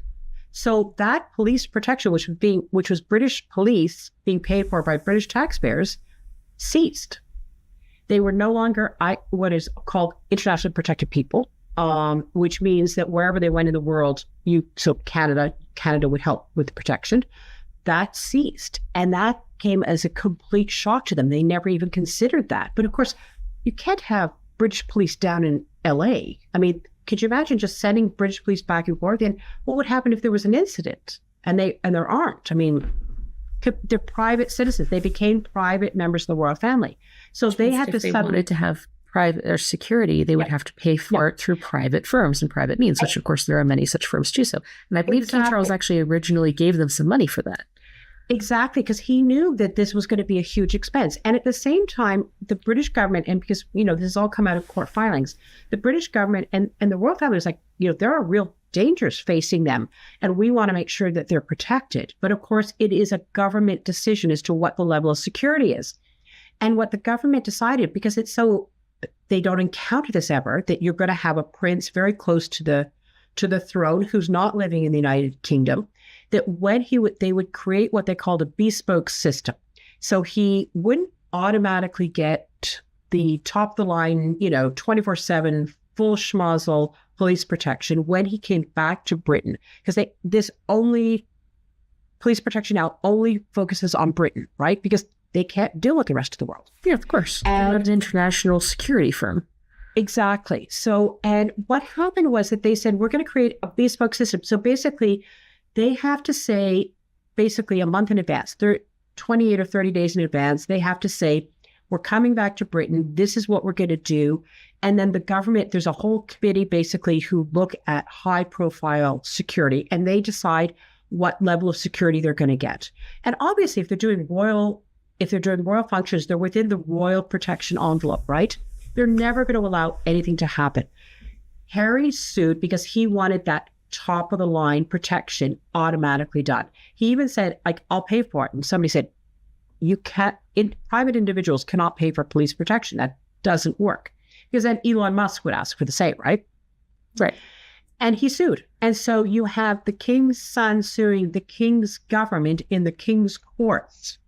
So that police protection, which was British police being paid for by British taxpayers, ceased. They were no longer what is called internationally protected people, which means that wherever they went in the world, so Canada would help with the protection. That ceased. And that came as a complete shock to them. They never even considered that. But of course, you can't have British police down in LA. I mean, could you imagine just sending British police back and forth? And what would happen if there was an incident? And there aren't. I mean, they're private citizens. They became private members of the royal family. So they had to. If they wanted to have private or security, they would have to pay for it through private firms and private means, which of course there are many such firms too. So, and I believe King Charles actually originally gave them some money for that. Exactly, because he knew that this was going to be a huge expense. And at the same time, the British government, and because, this has all come out of court filings, the British government and the royal family is like, there are real dangers facing them, and we want to make sure that they're protected. But of course, it is a government decision as to what the level of security is. And what the government decided, because it's so, they don't encounter this ever, that you're going to have a prince very close to the throne who's not living in the United Kingdom, that when they would create what they called a bespoke system. So he wouldn't automatically get the top of the line, 24/7 full schmozzle police protection when he came back to Britain, because this police protection now only focuses on Britain, right? Because they can't deal with the rest of the world. Yeah, of course. And an international security firm. Exactly. So, and what happened was that they said, we're going to create a bespoke system. So basically, they have to say, basically a month in advance, 28 or 30 days in advance, they have to say, we're coming back to Britain. This is what we're going to do. And then the government, there's a whole committee basically who look at high profile security, and they decide what level of security they're going to get. And obviously, if they're doing royal functions, they're within the royal protection envelope, right? They're never going to allow anything to happen. Harry sued because he wanted that top of the line protection automatically done. He even said, I'll pay for it. And somebody said, private individuals cannot pay for police protection. That doesn't work. Because then Elon Musk would ask for the same, right? Right. And he sued. And so you have the king's son suing the king's government in the king's courts,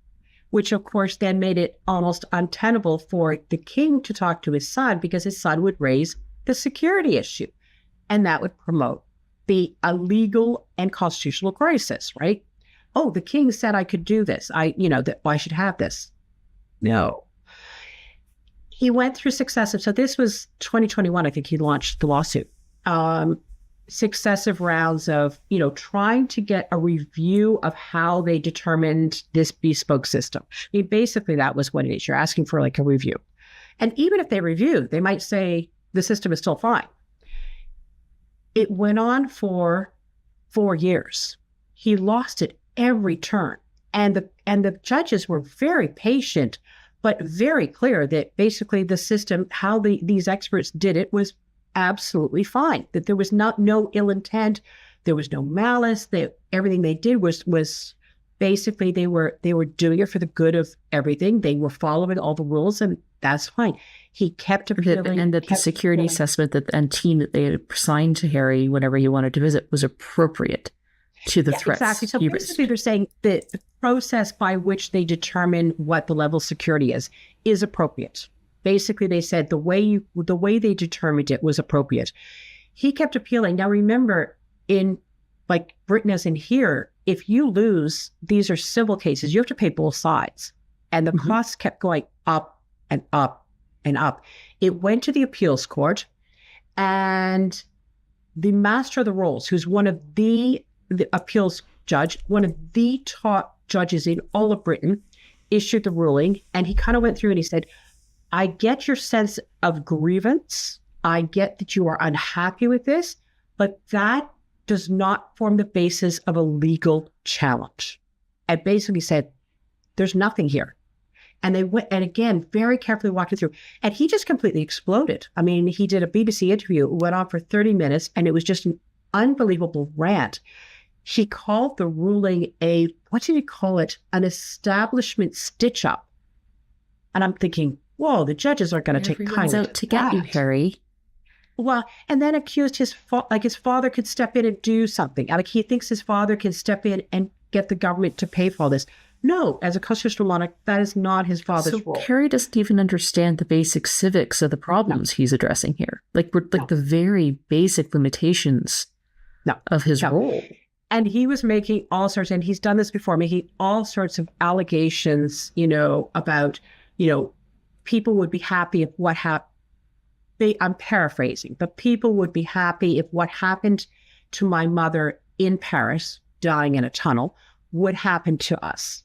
which of course then made it almost untenable for the king to talk to his son, because his son would raise the security issue. And that would promote a legal and constitutional crisis, right? Oh, the king said I could do this. That I should have this. No. He went through successive, so this was 2021, I think he launched the lawsuit. Successive rounds of, trying to get a review of how they determined this bespoke system. I mean, basically that was what it is. You're asking for a review. And even if they review, they might say the system is still fine. It went on for 4 years. He lost it every turn. And the judges were very patient, but very clear that basically the system, how these experts did it, was absolutely fine. That there was no ill intent, there was no malice. Everything they did was basically they were doing it for the good of everything. They were following all the rules, and that's fine. He kept appealing, and that the security assessment and team that they had assigned to Harry whenever he wanted to visit was appropriate to the threats. Exactly. So basically, they're saying that the process by which they determine what the level of security is appropriate. Basically, they said the way they determined it was appropriate. he kept appealing. Now, remember, in like Britain as in here, if you lose, these are civil cases, you have to pay both sides. And the costs kept going up and up and up. It went to the appeals court, and the master of the rolls, who's one of the appeals judge, one of the top judges in all of Britain, issued the ruling. And he kind of went through and he said, I get your sense of grievance. I get that you are unhappy with this, but that does not form the basis of a legal challenge. And basically said, there's nothing here. And they went, and again, very carefully walked it through. And he just completely exploded. I mean, he did a BBC interview, it went on for 30 minutes, and it was just an unbelievable rant. He called the ruling what did he call it? An establishment stitch up. And I'm thinking, whoa, the judges are going to take kind out to get you, Harry. Well, and then accused his father could step in and do something. Like he thinks his father can step in and get the government to pay for all this. No, as a constitutional monarch, that is not his father's role. Harry doesn't even understand the basic civics of the problems he's addressing here. The very basic limitations of his role. And he was making all sorts, and he's done this before, making all sorts of allegations, about, people would be happy if what happened. I'm paraphrasing, but people would be happy if what happened to my mother in Paris, dying in a tunnel, would happen to us.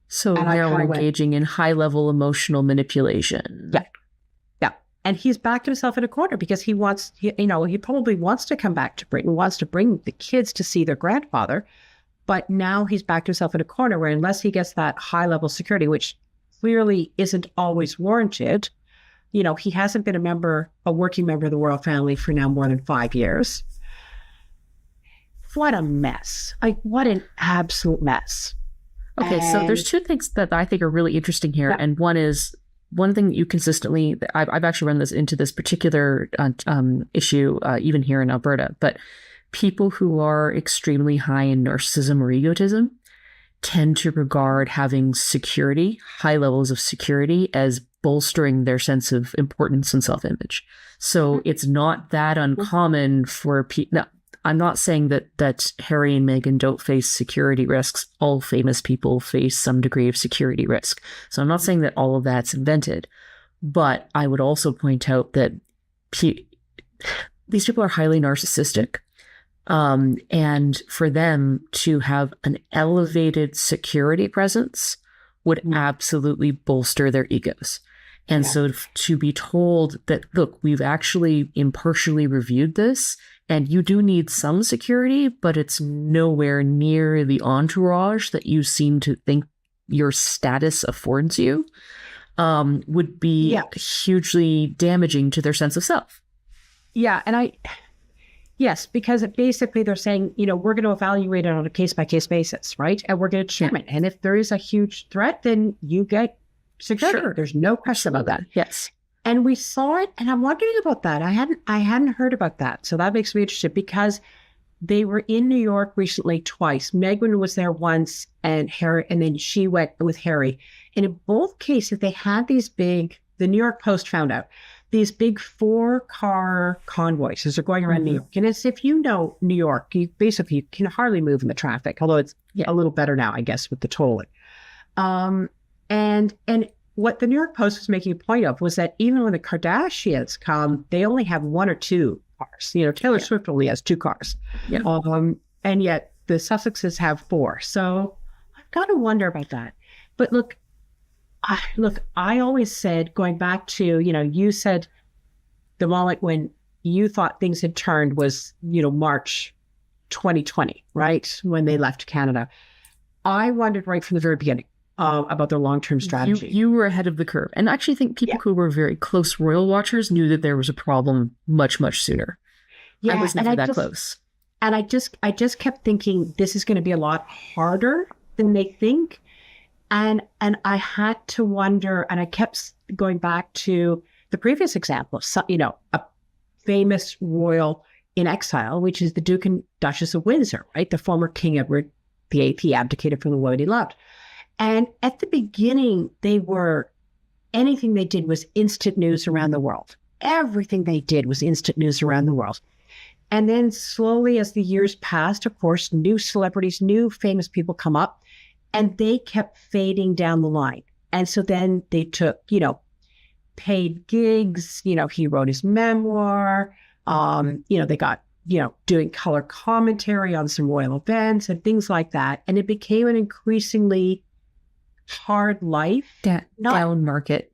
So they're engaging in high-level emotional manipulation. Yeah. And he's backed himself in a corner because he probably wants to come back to Britain, wants to bring the kids to see their grandfather. But now he's backed himself in a corner where unless he gets that high-level security, which clearly isn't always warranted, he hasn't been a working member of the royal family for now more than 5 years. What a mess. What an absolute mess. Okay, so there's two things that I think are really interesting here. And one thing that you consistently, I've actually run this into this particular issue, even here in Alberta, but people who are extremely high in narcissism or egotism tend to regard having security, high levels of security, as bolstering their sense of importance and self-image. So it's not that uncommon for people. Now, I'm not saying that Harry and Meghan don't face security risks. All famous people face some degree of security risk. So I'm not saying that all of that's invented, but I would also point out that these people are highly narcissistic. And for them to have an elevated security presence would absolutely bolster their egos. And so to be told that, look, we've actually impartially reviewed this, and you do need some security, but it's nowhere near the entourage that you seem to think your status affords you, would be hugely damaging to their sense of self. Yeah. And yes, because basically they're saying, we're going to evaluate it on a case-by-case basis, right? And we're going to determine. And if there is a huge threat, then you get security. Sure. There's no question about that. Yes. And we saw it, and I'm wondering about that. I hadn't heard about that. So that makes me interested because they were in New York recently twice. Meghan was there once and then she went with Harry. And in both cases, they had these the New York Post found out, these big 4-car convoys as they're going around New York. And as if you know New York, you can hardly move in the traffic, although it's a little better now, I guess, with the tolling. And what the New York Post was making a point of was that even when the Kardashians come, they only have 1 or 2 cars. Taylor Swift only has 2 cars. Yeah. And yet the Sussexes have 4. So I've got to wonder about that. But look, I always said, going back to, you said the moment when you thought things had turned was, March 2020, right? When they left Canada. I wondered right from the very beginning about their long-term strategy. You were ahead of the curve. And I actually think people who were very close royal watchers knew that there was a problem much, much sooner. Yeah, I was never that close. And I just kept thinking this is going to be a lot harder than they think. And I had to wonder, and I kept going back to the previous example of, a famous royal in exile, which is the Duke and Duchess of Windsor, right? The former King Edward VIII, he abdicated from the woman he loved. And at the beginning, anything they did was instant news around the world. Everything they did was instant news around the world. And then slowly as the years passed, of course, new celebrities, new famous people come up, and they kept fading down the line. And so then they took, paid gigs, he wrote his memoir, they got, doing color commentary on some royal events and things like that. And it became an increasingly hard life. Down market.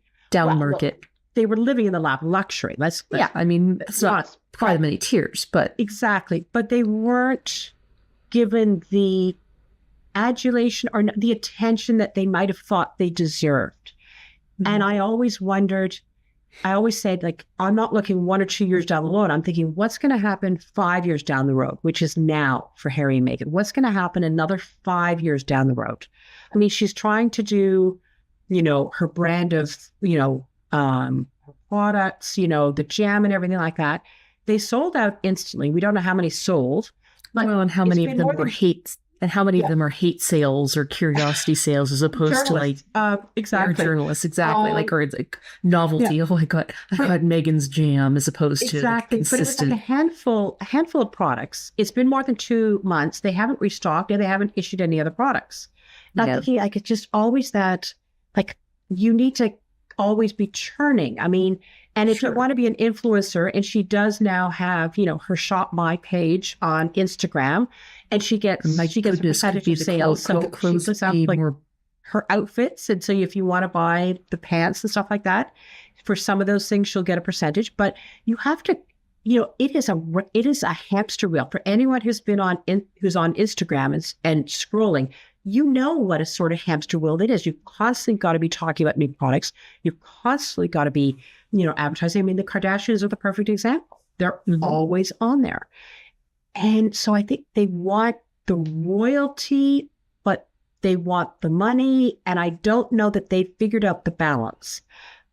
They were living in the lap of luxury. I mean, it's not quite as many tiers, but. Exactly. But they weren't given the adulation or the attention that they might have thought they deserved. Mm-hmm. And I always said, like, I'm not looking 1 or 2 years down the road. I'm thinking, what's going to happen 5 years down the road, which is now for Harry and Meghan? What's going to happen another 5 years down the road? I mean, she's trying to do, her brand of, products, the jam and everything like that. They sold out instantly. We don't know how many sold. And how many of them were hate, and how many of them are hate sales or curiosity sales as opposed to like exactly journalists, exactly or it's like novelty. Oh, I got Meghan's jam as opposed to consistent. But it was like a handful of products. It's been more than 2 months. They haven't restocked and they haven't issued any other products. Thinking like it's just always that, like, you need to always be churning. I mean, and if you want to be an influencer, and she does now have, her Shop My page on Instagram, and she gets a percentage of sales. So she puts up like her outfits, and so if you want to buy the pants and stuff like that, for some of those things, she'll get a percentage. But you have to, it is a hamster wheel for anyone who's been who's on Instagram and scrolling. What a sort of hamster wheel it is. You've constantly got to be talking about new products. You've constantly got to be, advertising. I mean, the Kardashians are the perfect example. They're always on there. And so I think they want the royalty, but they want the money. And I don't know that they've figured out the balance.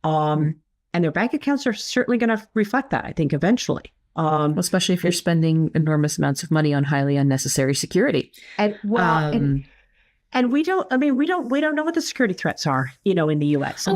And their bank accounts are certainly going to reflect that, I think, eventually. Especially if you're spending enormous amounts of money on highly unnecessary security. And we don't know what the security threats are, in the U.S.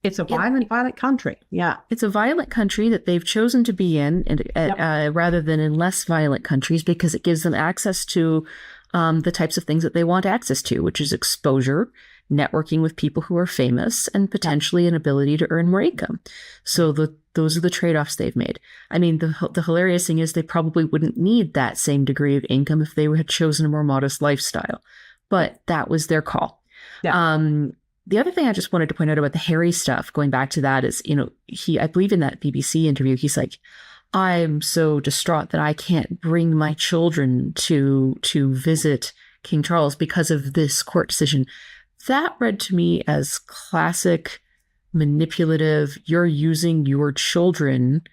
It's a violent country. Yeah. It's a violent country that they've chosen to be in rather than in less violent countries, because it gives them access to the types of things that they want access to, which is exposure, networking with people who are famous, and potentially an ability to earn more income. So those are the trade-offs they've made. I mean, the hilarious thing is they probably wouldn't need that same degree of income if they had chosen a more modest lifestyle, but that was their call. Yeah. The other thing I just wanted to point out about the Harry stuff, going back to that, is, I believe in that BBC interview, he's like, I'm so distraught that I can't bring my children to visit King Charles because of this court decision. That read to me as classic manipulative. You're using your children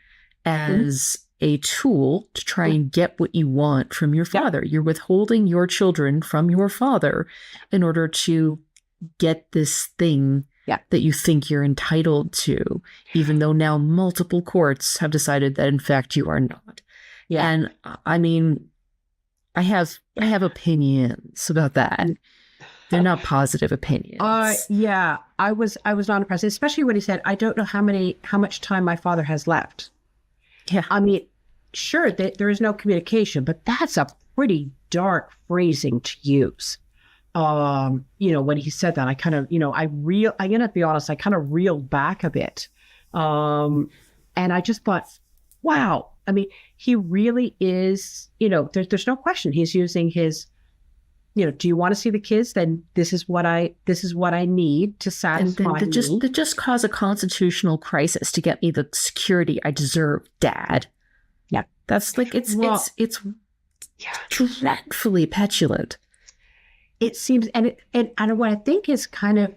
as a tool to try and get what you want from your father. You're withholding your children from your father in order to get this thing that you think you're entitled to, even though now multiple courts have decided that in fact you are not. Yeah. And I mean, I have opinions about that. They're not positive opinions. I was not impressed, especially when he said, I don't know how much time my father has left. Yeah. I mean, sure, there is no communication, but that's a pretty dark phrasing to use. When he said that, I kind of, I'm going to be honest, I kind of reeled back a bit. And I just thought, wow. I mean, he really is, there's no question. He's using his, do you want to see the kids? Then this is what I need to satisfy me. To just cause a constitutional crisis to get me the security I deserve, Dad. Yeah. That's like, it's dreadfully petulant. It seems, and what I think is kind of,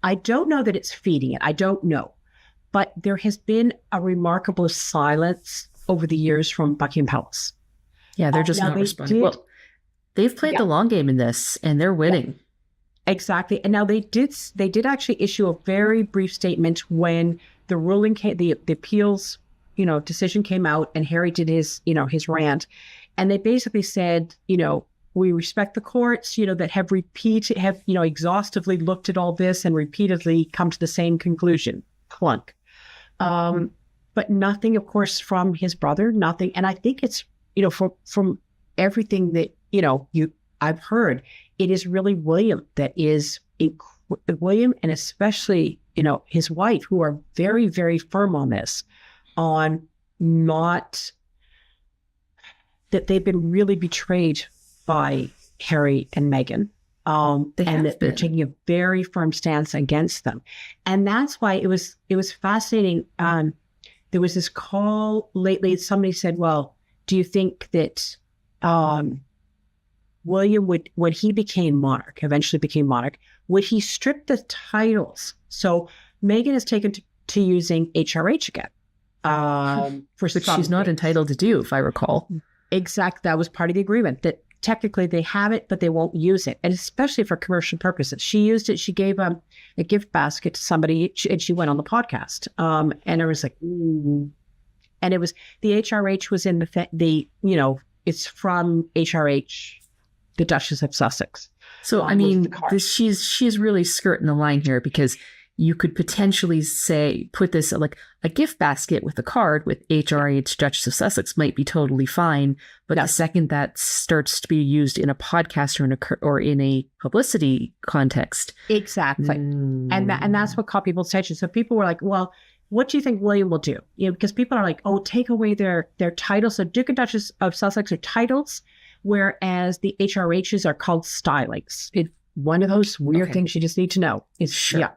I don't know that it's feeding it. I don't know. But there has been a remarkable silence over the years from Buckingham Palace. Yeah, they're just not responding. Well, they've played the long game in this, and they're winning. Yeah, exactly. And now they did actually issue a very brief statement when the ruling came, the appeals, decision came out, and Harry did his rant. And they basically said, we respect the courts, that have exhaustively looked at all this and repeatedly come to the same conclusion. Clunk. but nothing, of course, from his brother, nothing. And I think it's, from everything that, I've heard, it is really William that is William, and especially, his wife, who are very, very firm on this, on not that they've been really betrayed by Harry and Meghan. And that they're taking a very firm stance against them. And that's why it was fascinating. There was this call lately. Somebody said, well, do you think that William would, when he eventually became monarch, would he strip the titles? So Meghan has taken to using HRH again. Which she's not entitled to do, if I recall. Exactly. That was part of the agreement, that technically they have it, but they won't use it. And especially for commercial purposes. She used it. She gave a gift basket to somebody, and she went on the podcast. And it was like, and it was, the HRH was in it's from HRH, the Duchess of Sussex. So, she's really skirting the line here, because you could potentially put this like a gift basket with a card with HRH Duchess of Sussex might be totally fine. But the second that starts to be used in a podcast or in a publicity context. Exactly. And that's what caught people's attention. So people were like, well, what do you think William will do? Because people are like, oh, take away their titles. So Duke and Duchess of Sussex are titles, whereas the HRHs are called stylings. It's one of those weird things you just need to know. Yeah.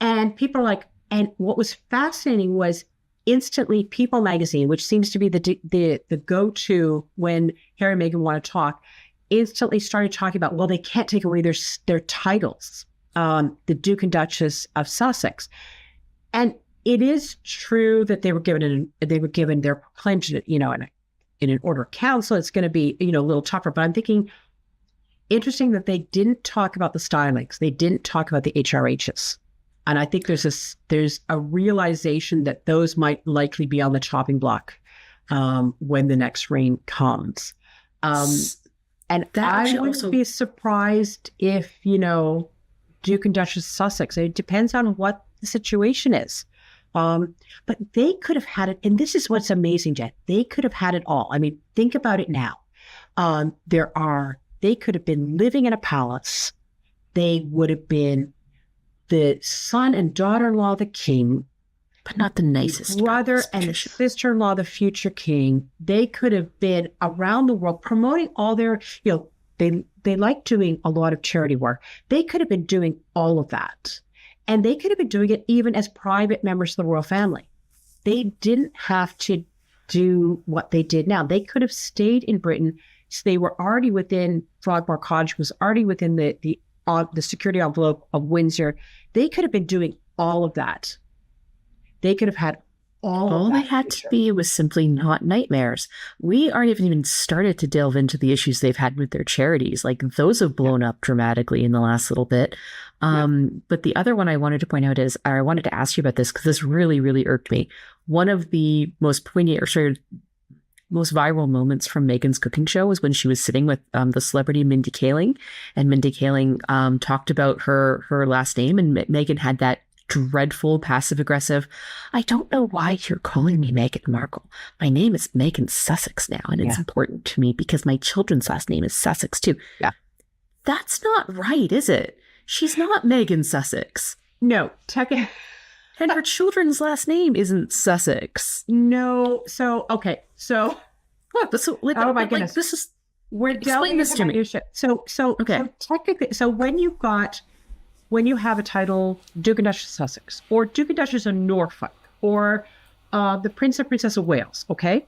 And people are like, and what was fascinating was instantly People magazine, which seems to be the go-to when Harry and Meghan want to talk, instantly started talking about, well, they can't take away their titles, the Duke and Duchess of Sussex. And it is true that they were given their proclaimed, in an order of council. It's going to be, a little tougher. But I'm thinking, interesting that they didn't talk about the stylings. They didn't talk about the HRHs. And I think there's a realization that those might likely be on the chopping block when the next reign comes. And I wouldn't be surprised if, Duke and Duchess of Sussex, it depends on what the situation is. But they could have had it. And this is what's amazing, Jen. They could have had it all. I mean, think about it now. They could have been living in a palace. They would have been the son and daughter-in-law of the king, but not the nicest brother and sister-in-law, the future king. They could have been around the world promoting all their, they like doing a lot of charity work. They could have been doing all of that. And they could have been doing it even as private members of the royal family. They didn't have to do what they did now. They could have stayed in Britain. So they were already within, Frogmore Cottage was already within the security envelope of Windsor. They could have been doing all of that. They could have had all they had to be was simply not nightmares. We aren't even started to delve into the issues they've had with their charities. Like, those have blown up dramatically in the last little bit. But the other one I wanted to point out is, I wanted to ask you about this because this really, really irked me. One of the most poignant, most viral moments from Meghan's cooking show was when she was sitting with the celebrity Mindy Kaling, and Mindy Kaling talked about her last name, and Meghan had that dreadful passive-aggressive, I don't know why you're calling me Meghan Markle. My name is Meghan Sussex now, and it's important to me because my children's last name is Sussex too. Yeah. That's not right, is it? She's not Meghan Sussex. No, and her children's last name isn't Sussex. No. So, okay. So, oh my goodness. This is, explain this to me. So technically, when you have a title, Duke and Duchess of Sussex, or Duke and Duchess of Norfolk, or the Prince and Princess of Wales, okay?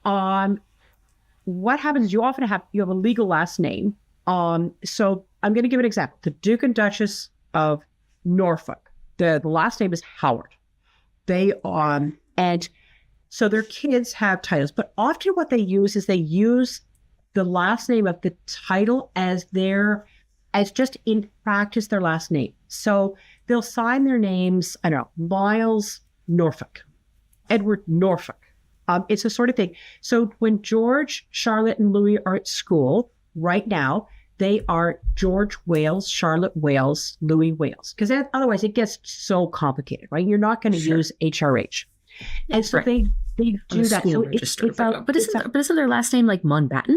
What happens is you have a legal last name. So I'm going to give an example. The Duke and Duchess of Norfolk, the last name is Howard. And so their kids have titles, but often what they use is the last name of the title as just in practice their last name. So they'll sign their names, I don't know, Miles Norfolk, Edward Norfolk. It's a sort of thing. So when George, Charlotte, and Louis are at school right now, they are George Wales, Charlotte Wales, Louis Wales. Because otherwise it gets so complicated, right? You're not going to use HRH. And so Right. they do that. School So register. it's out, But isn't their last name like Mountbatten?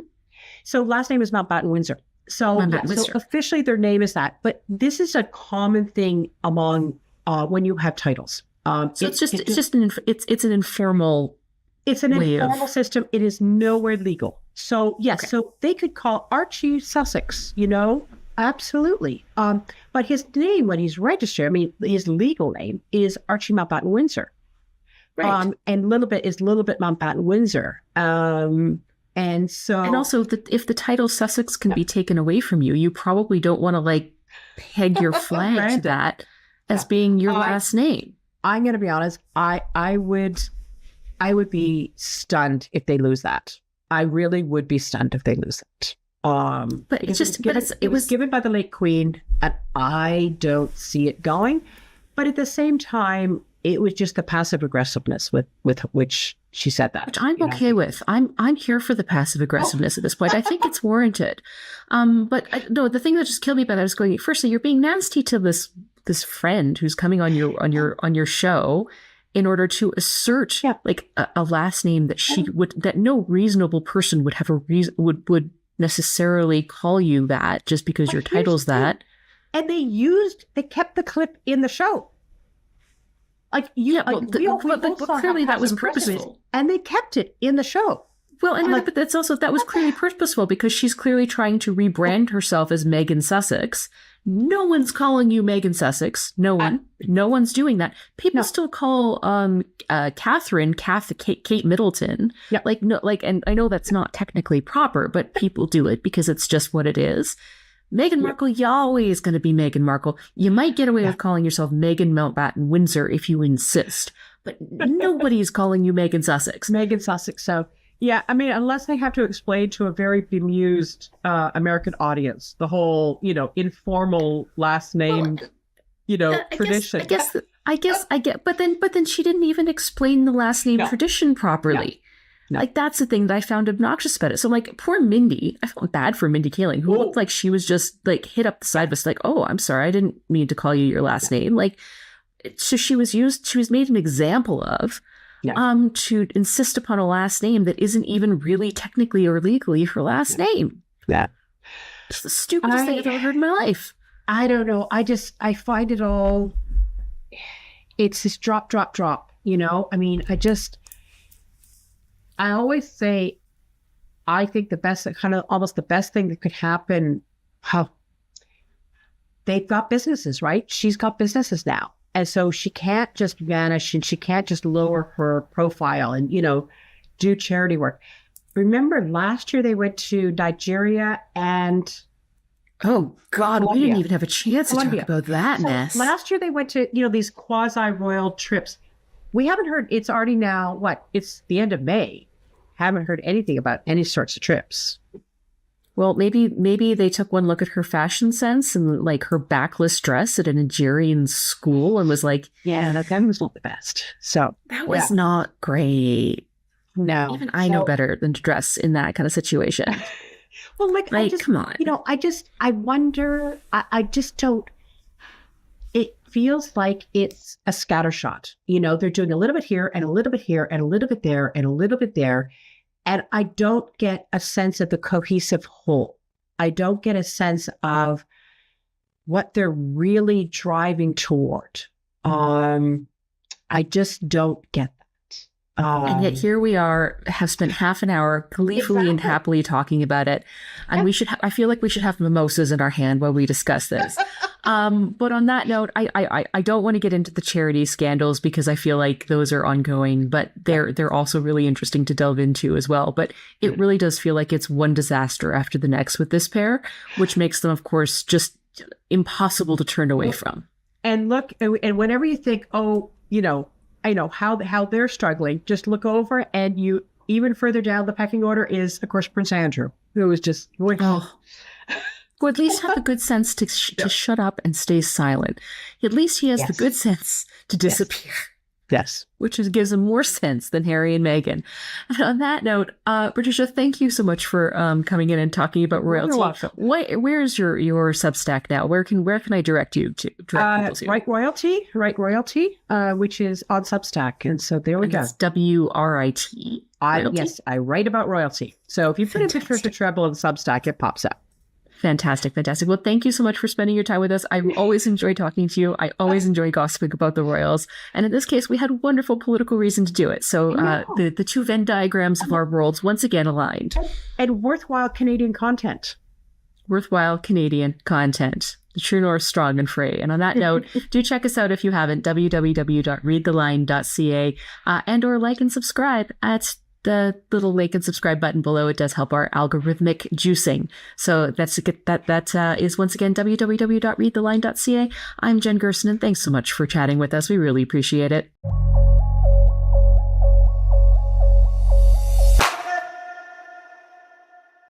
so last name is Mountbatten Windsor. So, Mountbatten so Windsor. officially their name is that. But this is a common thing among when you have titles. So it's an informal. It's an way of- informal system. It is nowhere legal. So yes, Okay. so they could call Archie Sussex, absolutely. But his name when he's registered, I mean, his legal name is Archie Mountbatten Windsor. Right. And little bit Mountbatten Windsor. And so, And also, if the title Sussex can be taken away from you, you probably don't want to peg your flag to that as being your last name. I'm going to be honest. I would be stunned if they lose that. I really would be stunned if they lose it. But it's just, it was given by the late Queen, and I don't see it going. But at the same time, it was just the passive aggressiveness with which she said that. Which I'm okay with. I'm here for the passive aggressiveness at this point. I think it's warranted. But no, the thing that just killed me about that is going. Firstly, you're being nasty to this friend who's coming on your show in order to assert a last name that no reasonable person would have a reason would necessarily call you that just because your title's that. And they kept the clip in the show. But clearly that was purposeful. And they kept it in the show. Well, but that was clearly purposeful because she's clearly trying to rebrand herself as Megan Sussex. No one's calling you Megan Sussex. No one. No one's doing that. People still call Catherine Kate Middleton. Yeah. And I know that's not technically proper, but people do it because it's just what it is. Meghan Markle, you're always going to be Meghan Markle. You might get away with calling yourself Meghan Mountbatten Windsor if you insist, but nobody's calling you Megan Sussex. Megan Sussex. So, yeah, I mean, unless they have to explain to a very bemused American audience the whole, informal last name, tradition. I get, but then she didn't even explain the last name tradition properly. No. That's the thing that I found obnoxious about it. So poor Mindy, I felt bad for Mindy Kaling, who looked like she was just hit up the side of us oh, I'm sorry, I didn't mean to call you your last name. So she was made an example of to insist upon a last name that isn't even really technically or legally her last name. Yeah. It's the stupidest thing I've ever heard in my life. I don't know. I find it all, it's this drop. I mean, I always say, I think almost the best thing that could happen, they've got businesses, right? She's got businesses now. And so she can't just vanish and she can't just lower her profile and, do charity work. Remember last year they went to Nigeria and... Oh, God, Colombia. We didn't even have a chance to talk about that mess. Last year they went to, these quasi-royal trips. We haven't heard, it's already now, it's the end of May. Haven't heard anything about any sorts of trips. Well, maybe they took one look at her fashion sense and her backless dress at a Nigerian school and was yeah, that was not the best. So that was not great. No, even I know better than to dress in that kind of situation. Well, come on. I wonder. I just don't. It feels like it's a scattershot. They're doing a little bit here and a little bit here and a little bit there and a little bit there. And I don't get a sense of the cohesive whole. I don't get a sense of what they're really driving toward. I just don't get that. And yet here we have spent half an hour gleefully and happily talking about it. And I feel like we should have mimosas in our hand while we discuss this. But on that note, I don't want to get into the charity scandals because I feel like those are ongoing, but they're also really interesting to delve into as well. But it really does feel like it's one disaster after the next with this pair, which makes them, of course, just impossible to turn away from. And look, and whenever you think, I know how they're struggling, just look over and you even further down the pecking order is, of course, Prince Andrew, who was just Who at least have the good sense to shut up and stay silent. At least he has the good sense to disappear. Yes. which gives them more sense than Harry and Meghan. And on that note, Patricia, thank you so much for coming in and talking about royalty. You're welcome. Where's your Substack now? Where can I direct you to? Right Royalty, which is on Substack, and so there we go. It's WRIT. Yes, I write about royalty. So if you put in Patricia Treble in Substack, it pops up. Fantastic. Well, thank you so much for spending your time with us. I always enjoy talking to you. I always enjoy gossiping about the royals. And in this case, we had wonderful political reason to do it. So the two Venn diagrams of our worlds once again aligned. And worthwhile Canadian content. Worthwhile Canadian content. The True North, strong and free. And on that note, do check us out if you haven't, www.readtheline.ca, and or like and subscribe at the little like and subscribe button below. It does help our algorithmic juicing. So that is once again www.readtheline.ca. I'm Jen Gerson, and thanks so much for chatting with us. We really appreciate it.